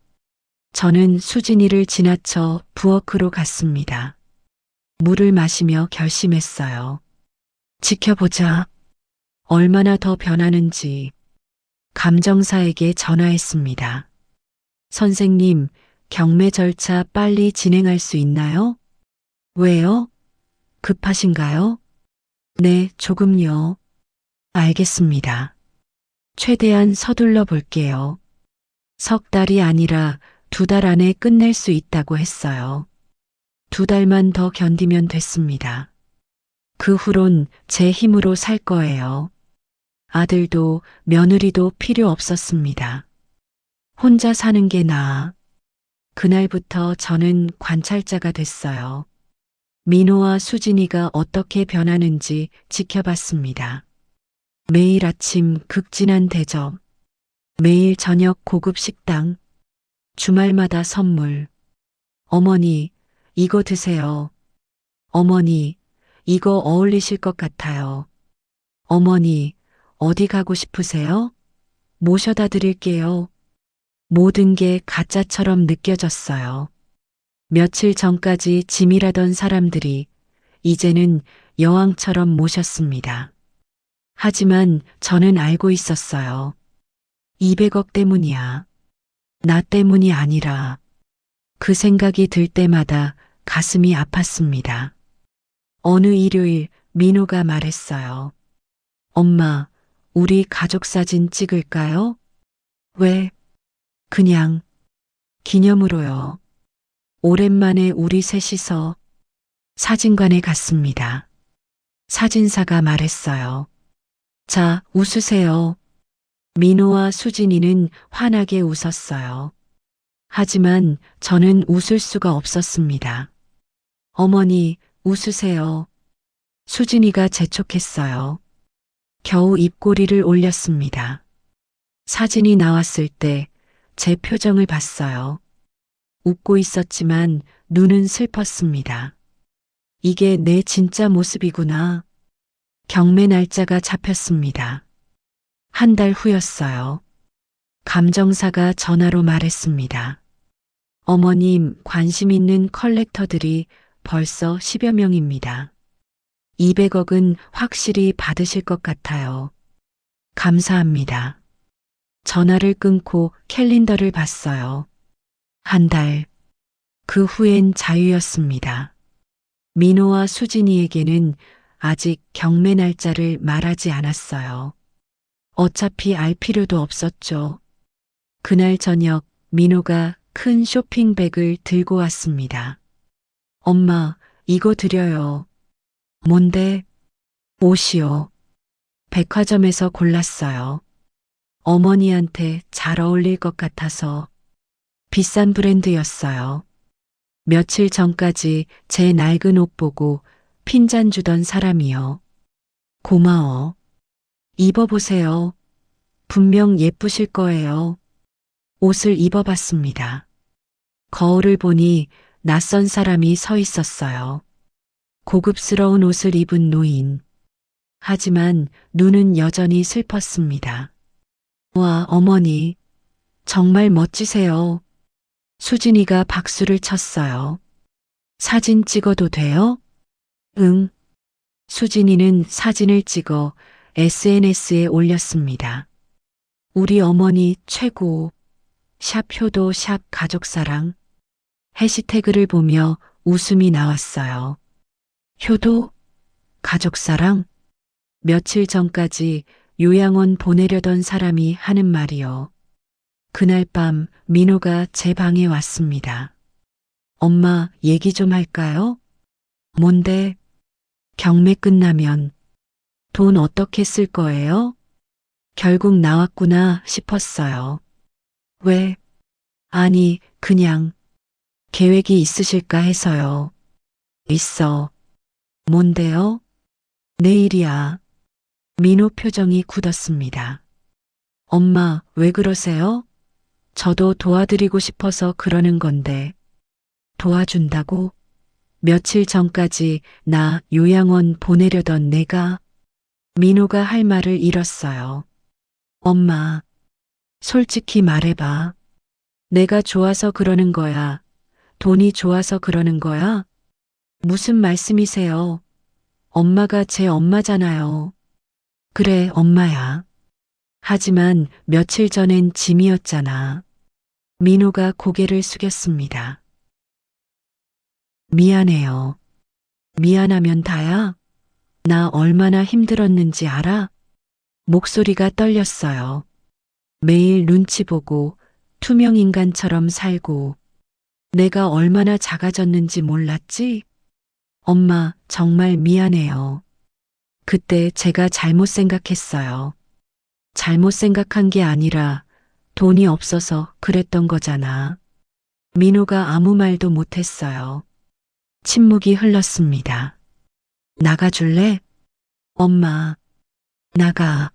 저는 수진이를 지나쳐 부엌으로 갔습니다. 물을 마시며 결심했어요. 지켜보자. 얼마나 더 변하는지. 감정사에게 전화했습니다. 선생님, 경매 절차 빨리 진행할 수 있나요? 왜요? 급하신가요? 네, 조금요. 알겠습니다. 최대한 서둘러 볼게요. 석 달이 아니라 2달 안에 끝낼 수 있다고 했어요. 2달만 더 견디면 됐습니다. 그 후론 제 힘으로 살 거예요. 아들도 며느리도 필요 없었습니다. 혼자 사는 게 나아. 그날부터 저는 관찰자가 됐어요. 민호와 수진이가 어떻게 변하는지 지켜봤습니다. 매일 아침 극진한 대접, 매일 저녁 고급 식당, 주말마다 선물. 어머니, 이거 드세요. 어머니, 이거 어울리실 것 같아요. 어머니, 어디 가고 싶으세요? 모셔다 드릴게요. 모든 게 가짜처럼 느껴졌어요. 며칠 전까지 짐이라던 사람들이 이제는 여왕처럼 모셨습니다. 하지만 저는 알고 있었어요. 200억 때문이야. 나 때문이 아니라. 그 생각이 들 때마다 가슴이 아팠습니다. 어느 일요일 민호가 말했어요. 엄마, 우리 가족 사진 찍을까요? 왜? 그냥 기념으로요. 오랜만에 우리 셋이서 사진관에 갔습니다. 사진사가 말했어요. 자, 웃으세요. 민호와 수진이는 환하게 웃었어요. 하지만 저는 웃을 수가 없었습니다. 어머니, 웃으세요. 수진이가 재촉했어요. 겨우 입꼬리를 올렸습니다. 사진이 나왔을 때 제 표정을 봤어요. 웃고 있었지만 눈은 슬펐습니다. 이게 내 진짜 모습이구나. 경매 날짜가 잡혔습니다. 한 달 후였어요. 감정사가 전화로 말했습니다. 어머님, 관심 있는 컬렉터들이 벌써 10여 명입니다. 200억은 확실히 받으실 것 같아요. 감사합니다. 전화를 끊고 캘린더를 봤어요. 한 달. 그 후엔 자유였습니다. 민호와 수진이에게는 아직 경매 날짜를 말하지 않았어요. 어차피 알 필요도 없었죠. 그날 저녁 민호가 큰 쇼핑백을 들고 왔습니다. 엄마, 이거 드려요. 뭔데? 옷이요. 백화점에서 골랐어요. 어머니한테 잘 어울릴 것 같아서. 비싼 브랜드였어요. 며칠 전까지 제 낡은 옷 보고 핀잔 주던 사람이요. 고마워. 입어보세요. 분명 예쁘실 거예요. 옷을 입어봤습니다. 거울을 보니 낯선 사람이 서 있었어요. 고급스러운 옷을 입은 노인. 하지만 눈은 여전히 슬펐습니다. 와, 어머니. 정말 멋지세요. 수진이가 박수를 쳤어요. 사진 찍어도 돼요? 응. 수진이는 사진을 찍어 SNS에 올렸습니다. 우리 어머니 최고. 샵 효도 샵 가족사랑. 해시태그를 보며 웃음이 나왔어요. 효도? 가족사랑? 며칠 전까지 요양원 보내려던 사람이 하는 말이요. 그날 밤 민호가 제 방에 왔습니다. 엄마, 얘기 좀 할까요? 뭔데? 경매 끝나면 돈 어떻게 쓸 거예요? 결국 나왔구나 싶었어요. 왜? 아니, 그냥 계획이 있으실까 해서요. 있어. 뭔데요? 내일이야. 민호 표정이 굳었습니다. 엄마, 왜 그러세요? 저도 도와드리고 싶어서 그러는 건데. 도와준다고? 며칠 전까지 나 요양원 보내려던 내가. 민호가 할 말을 잃었어요. 엄마, 솔직히 말해봐. 내가 좋아서 그러는 거야? 돈이 좋아서 그러는 거야? 무슨 말씀이세요? 엄마가 제 엄마잖아요. 그래, 엄마야. 하지만 며칠 전엔 짐이었잖아. 민호가 고개를 숙였습니다. 미안해요. 미안하면 다야? 나 얼마나 힘들었는지 알아? 목소리가 떨렸어요. 매일 눈치 보고 투명인간처럼 살고 내가 얼마나 작아졌는지 몰랐지? 엄마, 정말 미안해요. 그때 제가 잘못 생각했어요. 잘못 생각한 게 아니라 돈이 없어서 그랬던 거잖아. 민호가 아무 말도 못했어요. 침묵이 흘렀습니다. 나가줄래? 엄마, 나가.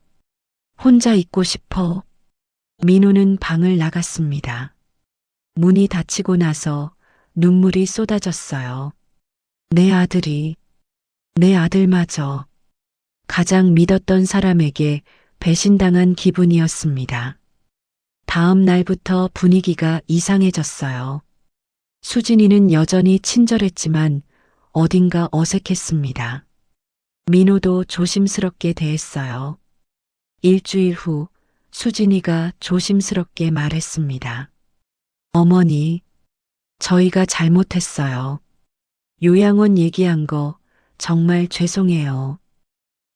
혼자 있고 싶어. 민호는 방을 나갔습니다. 문이 닫히고 나서 눈물이 쏟아졌어요. 내 아들이, 내 아들마저 가장 믿었던 사람에게 배신당한 기분이었습니다. 다음 날부터 분위기가 이상해졌어요. 수진이는 여전히 친절했지만 어딘가 어색했습니다. 민호도 조심스럽게 대했어요. 일주일 후 수진이가 조심스럽게 말했습니다. 어머니, 저희가 잘못했어요. 요양원 얘기한 거 정말 죄송해요.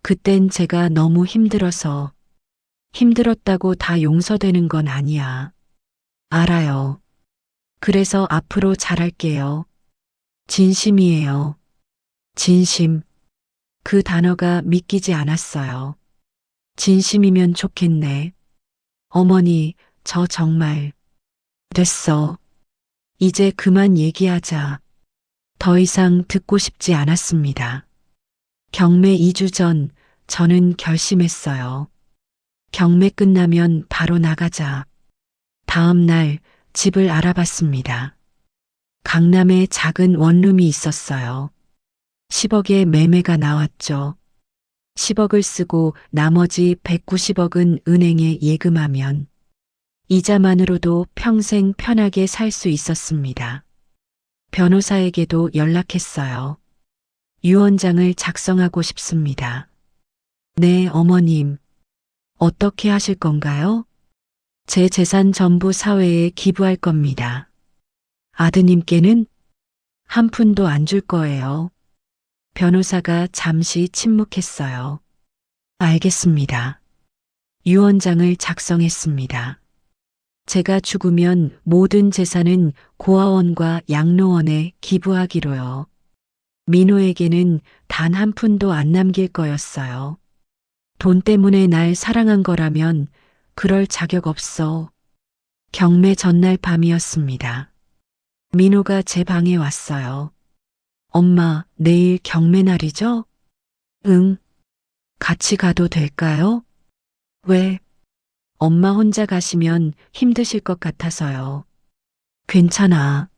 그땐 제가 너무 힘들어서. 힘들었다고 다 용서되는 건 아니야. 알아요. 그래서 앞으로 잘할게요. 진심이에요. 진심. 그 단어가 믿기지 않았어요. 진심이면 좋겠네. 어머니, 저 정말 됐어. 이제 그만 얘기하자. 더 이상 듣고 싶지 않았습니다. 경매 2주 전 저는 결심했어요. 경매 끝나면 바로 나가자. 다음 날 집을 알아봤습니다. 강남에 작은 원룸이 있었어요. 10억에 매매가 나왔죠. 10억을 쓰고 나머지 190억은 은행에 예금하면 이자만으로도 평생 편하게 살 수 있었습니다. 변호사에게도 연락했어요. 유언장을 작성하고 싶습니다. 네, 어머님. 어떻게 하실 건가요? 제 재산 전부 사회에 기부할 겁니다. 아드님께는 한 푼도 안 줄 거예요. 변호사가 잠시 침묵했어요. 알겠습니다. 유언장을 작성했습니다. 제가 죽으면 모든 재산은 고아원과 양로원에 기부하기로요. 민호에게는 단 한 푼도 안 남길 거였어요. 돈 때문에 날 사랑한 거라면 그럴 자격 없어. 경매 전날 밤이었습니다. 민호가 제 방에 왔어요. 엄마, 내일 경매 날이죠? 응. 같이 가도 될까요? 왜? 엄마 혼자 가시면 힘드실 것 같아서요. 괜찮아.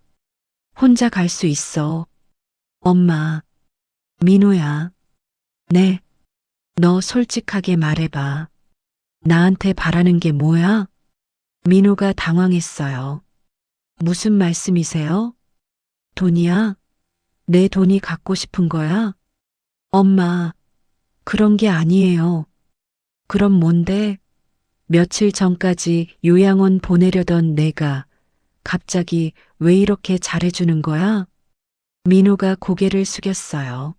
혼자 갈 수 있어. 엄마. 민호야. 네. 너 솔직하게 말해봐. 나한테 바라는 게 뭐야? 민호가 당황했어요. 무슨 말씀이세요? 돈이야? 내 돈이 갖고 싶은 거야? 엄마, 그런 게 아니에요. 그럼 뭔데? 며칠 전까지 요양원 보내려던 내가 갑자기 왜 이렇게 잘해주는 거야? 민호가 고개를 숙였어요.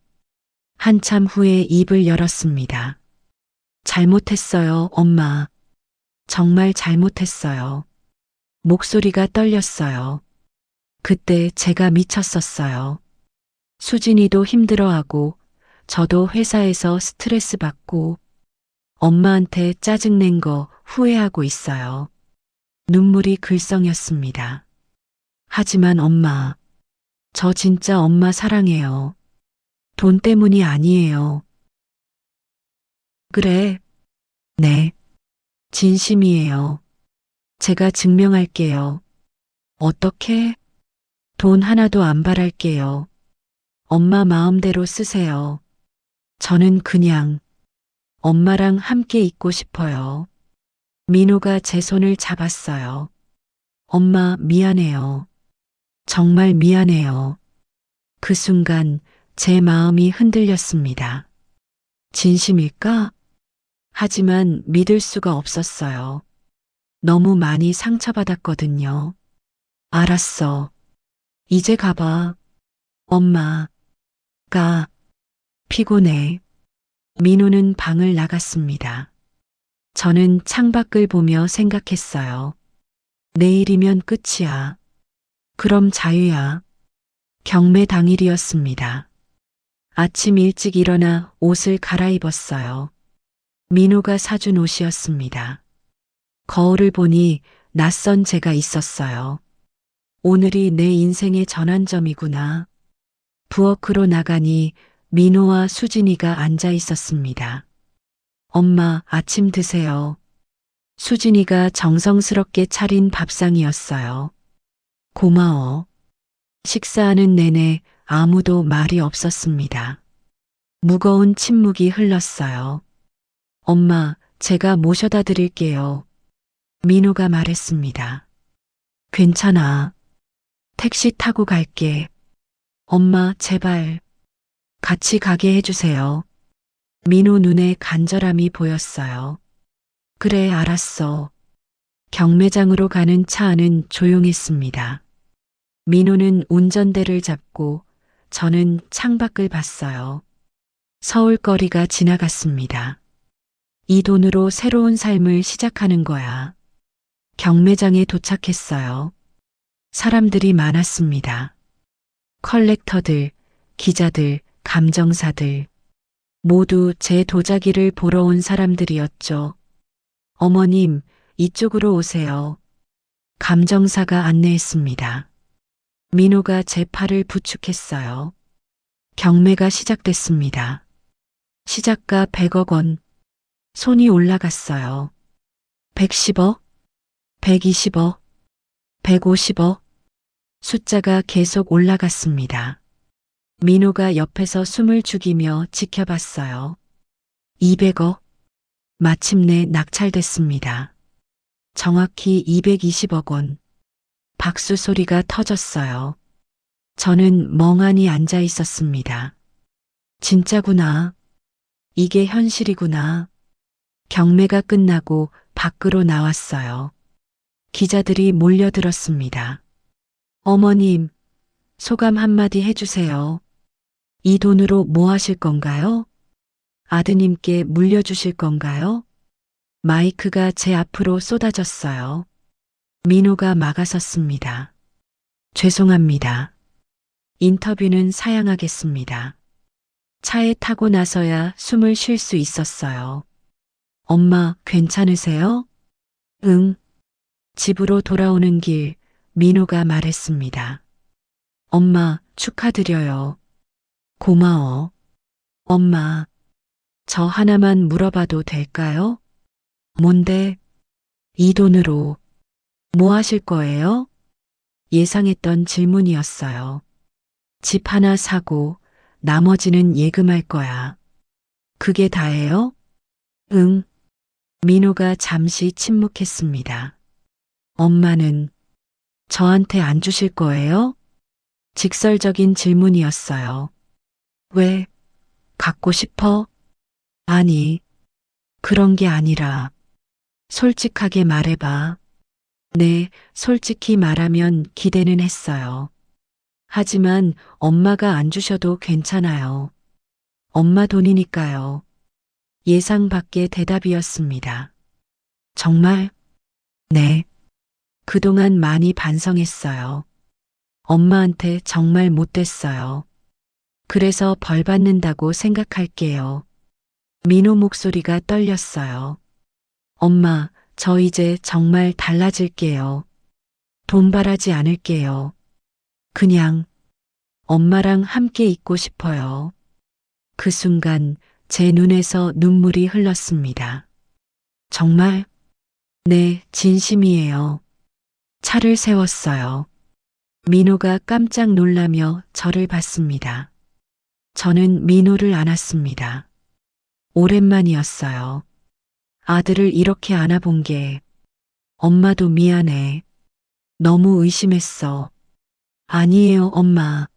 한참 후에 입을 열었습니다. 잘못했어요, 엄마. 정말 잘못했어요. 목소리가 떨렸어요. 그때 제가 미쳤었어요. 수진이도 힘들어하고 저도 회사에서 스트레스 받고 엄마한테 짜증낸 거 후회하고 있어요. 눈물이 글썽였습니다. 하지만 엄마, 저 진짜 엄마 사랑해요. 돈 때문이 아니에요. 그래. 네. 진심이에요. 제가 증명할게요. 어떻게? 돈 하나도 안 바랄게요. 엄마 마음대로 쓰세요. 저는 그냥 엄마랑 함께 있고 싶어요. 민호가 제 손을 잡았어요. 엄마 미안해요. 정말 미안해요. 그 순간 제 마음이 흔들렸습니다. 진심일까? 하지만 믿을 수가 없었어요. 너무 많이 상처받았거든요. 알았어. 이제 가봐. 엄마. 가. 피곤해. 민호는 방을 나갔습니다. 저는 창밖을 보며 생각했어요. 내일이면 끝이야. 그럼 자유야. 경매 당일이었습니다. 아침 일찍 일어나 옷을 갈아입었어요. 민호가 사준 옷이었습니다. 거울을 보니 낯선 제가 있었어요. 오늘이 내 인생의 전환점이구나. 부엌으로 나가니 민호와 수진이가 앉아 있었습니다. 엄마, 아침 드세요. 수진이가 정성스럽게 차린 밥상이었어요. 고마워. 식사하는 내내 아무도 말이 없었습니다. 무거운 침묵이 흘렀어요. 엄마, 제가 모셔다 드릴게요. 민호가 말했습니다. 괜찮아. 택시 타고 갈게. 엄마, 제발. 같이 가게 해주세요. 민호 눈에 간절함이 보였어요. 그래, 알았어. 경매장으로 가는 차 안은 조용했습니다. 민호는 운전대를 잡고 저는 창밖을 봤어요. 서울거리가 지나갔습니다. 이 돈으로 새로운 삶을 시작하는 거야. 경매장에 도착했어요. 사람들이 많았습니다. 컬렉터들, 기자들, 감정사들, 모두 제 도자기를 보러 온 사람들이었죠. 어머님, 이쪽으로 오세요. 감정사가 안내했습니다. 민호가 제 팔을 부축했어요. 경매가 시작됐습니다. 시작가 100억 원. 손이 올라갔어요. 110억, 120억, 150억. 숫자가 계속 올라갔습니다. 민호가 옆에서 숨을 죽이며 지켜봤어요. 200억. 마침내 낙찰됐습니다. 정확히 220억 원. 박수 소리가 터졌어요. 저는 멍하니 앉아 있었습니다. 진짜구나. 이게 현실이구나. 경매가 끝나고 밖으로 나왔어요. 기자들이 몰려들었습니다. 어머님, 소감 한마디 해주세요. 이 돈으로 뭐 하실 건가요? 아드님께 물려주실 건가요? 마이크가 제 앞으로 쏟아졌어요. 민호가 막아섰습니다. 죄송합니다. 인터뷰는 사양하겠습니다. 차에 타고 나서야 숨을 쉴 수 있었어요. 엄마, 괜찮으세요? 응. 집으로 돌아오는 길, 민호가 말했습니다. 엄마, 축하드려요. 고마워. 엄마, 저 하나만 물어봐도 될까요? 뭔데? 이 돈으로 뭐 하실 거예요? 예상했던 질문이었어요. 집 하나 사고 나머지는 예금할 거야. 그게 다예요? 응. 민호가 잠시 침묵했습니다. 엄마는 저한테 안 주실 거예요? 직설적인 질문이었어요. 왜? 갖고 싶어? 아니, 그런 게 아니라 솔직하게 말해봐. 네, 솔직히 말하면 기대는 했어요. 하지만 엄마가 안 주셔도 괜찮아요. 엄마 돈이니까요. 예상 밖의 대답이었습니다. 정말? 네. 그동안 많이 반성했어요. 엄마한테 정말 못됐어요. 그래서 벌 받는다고 생각할게요. 민호 목소리가 떨렸어요. 엄마, 저 이제 정말 달라질게요. 돈 바라지 않을게요. 그냥 엄마랑 함께 있고 싶어요. 그 순간 제 눈에서 눈물이 흘렀습니다. 정말? 네, 진심이에요. 차를 세웠어요. 민호가 깜짝 놀라며 저를 봤습니다. 저는 민호를 안았습니다. 오랜만이었어요. 아들을 이렇게 안아본 게 엄마도 미안해. 너무 의심했어. 아니에요, 엄마.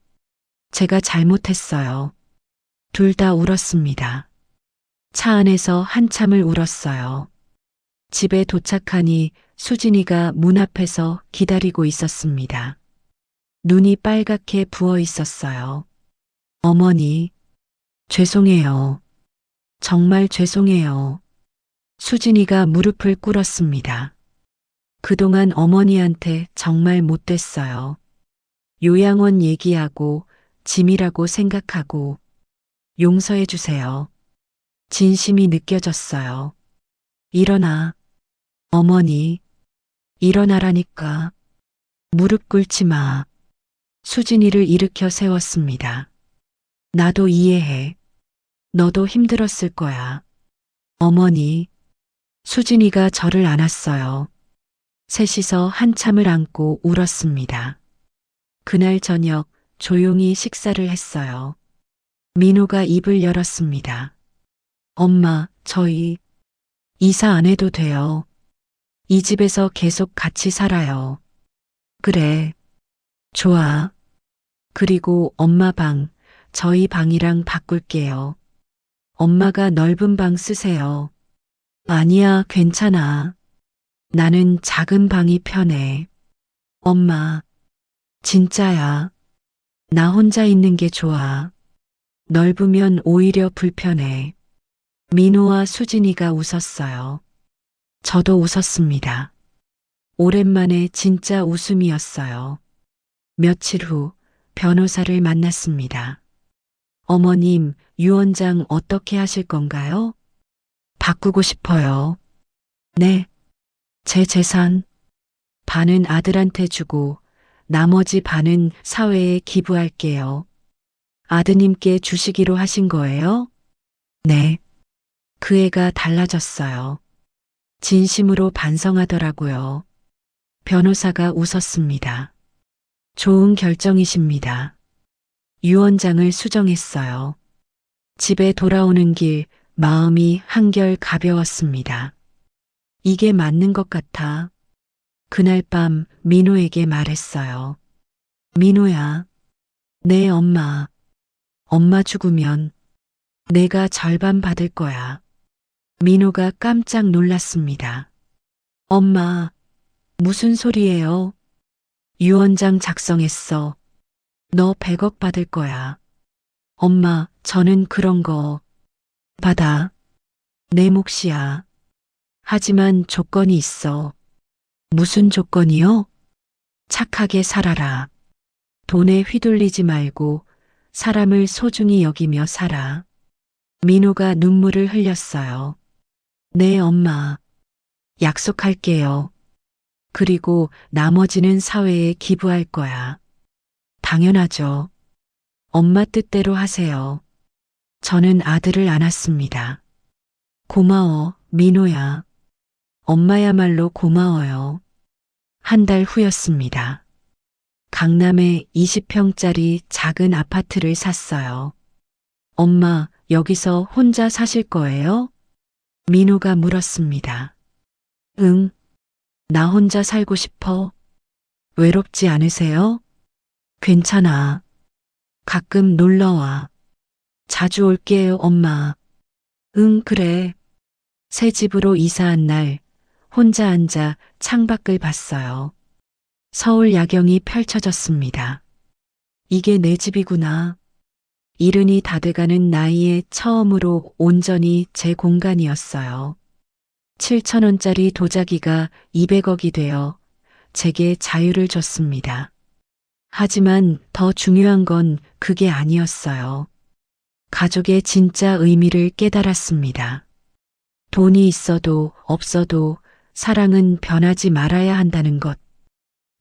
제가 잘못했어요. 둘 다 울었습니다. 차 안에서 한참을 울었어요. 집에 도착하니 수진이가 문 앞에서 기다리고 있었습니다. 눈이 빨갛게 부어 있었어요. 어머니, 죄송해요. 정말 죄송해요. 수진이가 무릎을 꿇었습니다. 그동안 어머니한테 정말 못됐어요. 요양원 얘기하고 짐이라고 생각하고 용서해 주세요. 진심이 느껴졌어요. 일어나. 어머니, 일어나라니까. 무릎 꿇지 마. 수진이를 일으켜 세웠습니다. 나도 이해해. 너도 힘들었을 거야. 어머니, 수진이가 저를 안았어요. 셋이서 한참을 안고 울었습니다. 그날 저녁 조용히 식사를 했어요. 민호가 입을 열었습니다. 엄마, 저희 이사 안 해도 돼요. 이 집에서 계속 같이 살아요. 그래. 좋아. 그리고 엄마 방, 저희 방이랑 바꿀게요. 엄마가 넓은 방 쓰세요. 아니야, 괜찮아. 나는 작은 방이 편해. 엄마, 진짜야. 나 혼자 있는 게 좋아. 넓으면 오히려 불편해. 민호와 수진이가 웃었어요. 저도 웃었습니다. 오랜만에 진짜 웃음이었어요. 며칠 후 변호사를 만났습니다. 어머님, 유언장 어떻게 하실 건가요? 바꾸고 싶어요. 네. 제 재산 반은 아들한테 주고 나머지 반은 사회에 기부할게요. 아드님께 주시기로 하신 거예요? 네. 그 애가 달라졌어요. 진심으로 반성하더라고요. 변호사가 웃었습니다. 좋은 결정이십니다. 유언장을 수정했어요. 집에 돌아오는 길 마음이 한결 가벼웠습니다. 이게 맞는 것 같아. 그날 밤 민호에게 말했어요. 민호야, 내 엄마 죽으면 내가 절반 받을 거야. 민호가 깜짝 놀랐습니다. 엄마, 무슨 소리예요? 유언장 작성했어. 너 100억 받을 거야. 엄마, 저는 그런 거 받아. 내 몫이야. 하지만 조건이 있어. 무슨 조건이요? 착하게 살아라. 돈에 휘둘리지 말고 사람을 소중히 여기며 살아. 민호가 눈물을 흘렸어요. 네, 엄마. 약속할게요. 그리고 나머지는 사회에 기부할 거야. 당연하죠. 엄마 뜻대로 하세요. 저는 아들을 안았습니다. 고마워, 민호야. 엄마야말로 고마워요. 한 달 후였습니다. 강남에 20평짜리 작은 아파트를 샀어요. 엄마, 여기서 혼자 사실 거예요? 민호가 물었습니다. 응, 나 혼자 살고 싶어. 외롭지 않으세요? 괜찮아. 가끔 놀러와. 자주 올게요, 엄마. 응, 그래. 새 집으로 이사한 날, 혼자 앉아 창밖을 봤어요. 서울 야경이 펼쳐졌습니다. 이게 내 집이구나. 이른이 다 돼가는 나이에 처음으로 온전히 제 공간이었어요. 7,000원짜리 도자기가 200억이 되어 제게 자유를 줬습니다. 하지만 더 중요한 건 그게 아니었어요. 가족의 진짜 의미를 깨달았습니다. 돈이 있어도 없어도 사랑은 변하지 말아야 한다는 것.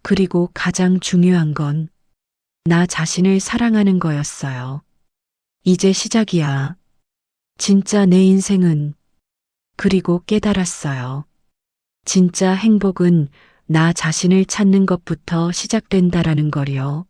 그리고 가장 중요한 건 나 자신을 사랑하는 거였어요. 이제 시작이야. 진짜 내 인생은. 그리고 깨달았어요. 진짜 행복은 나 자신을 찾는 것부터 시작된다라는 거요.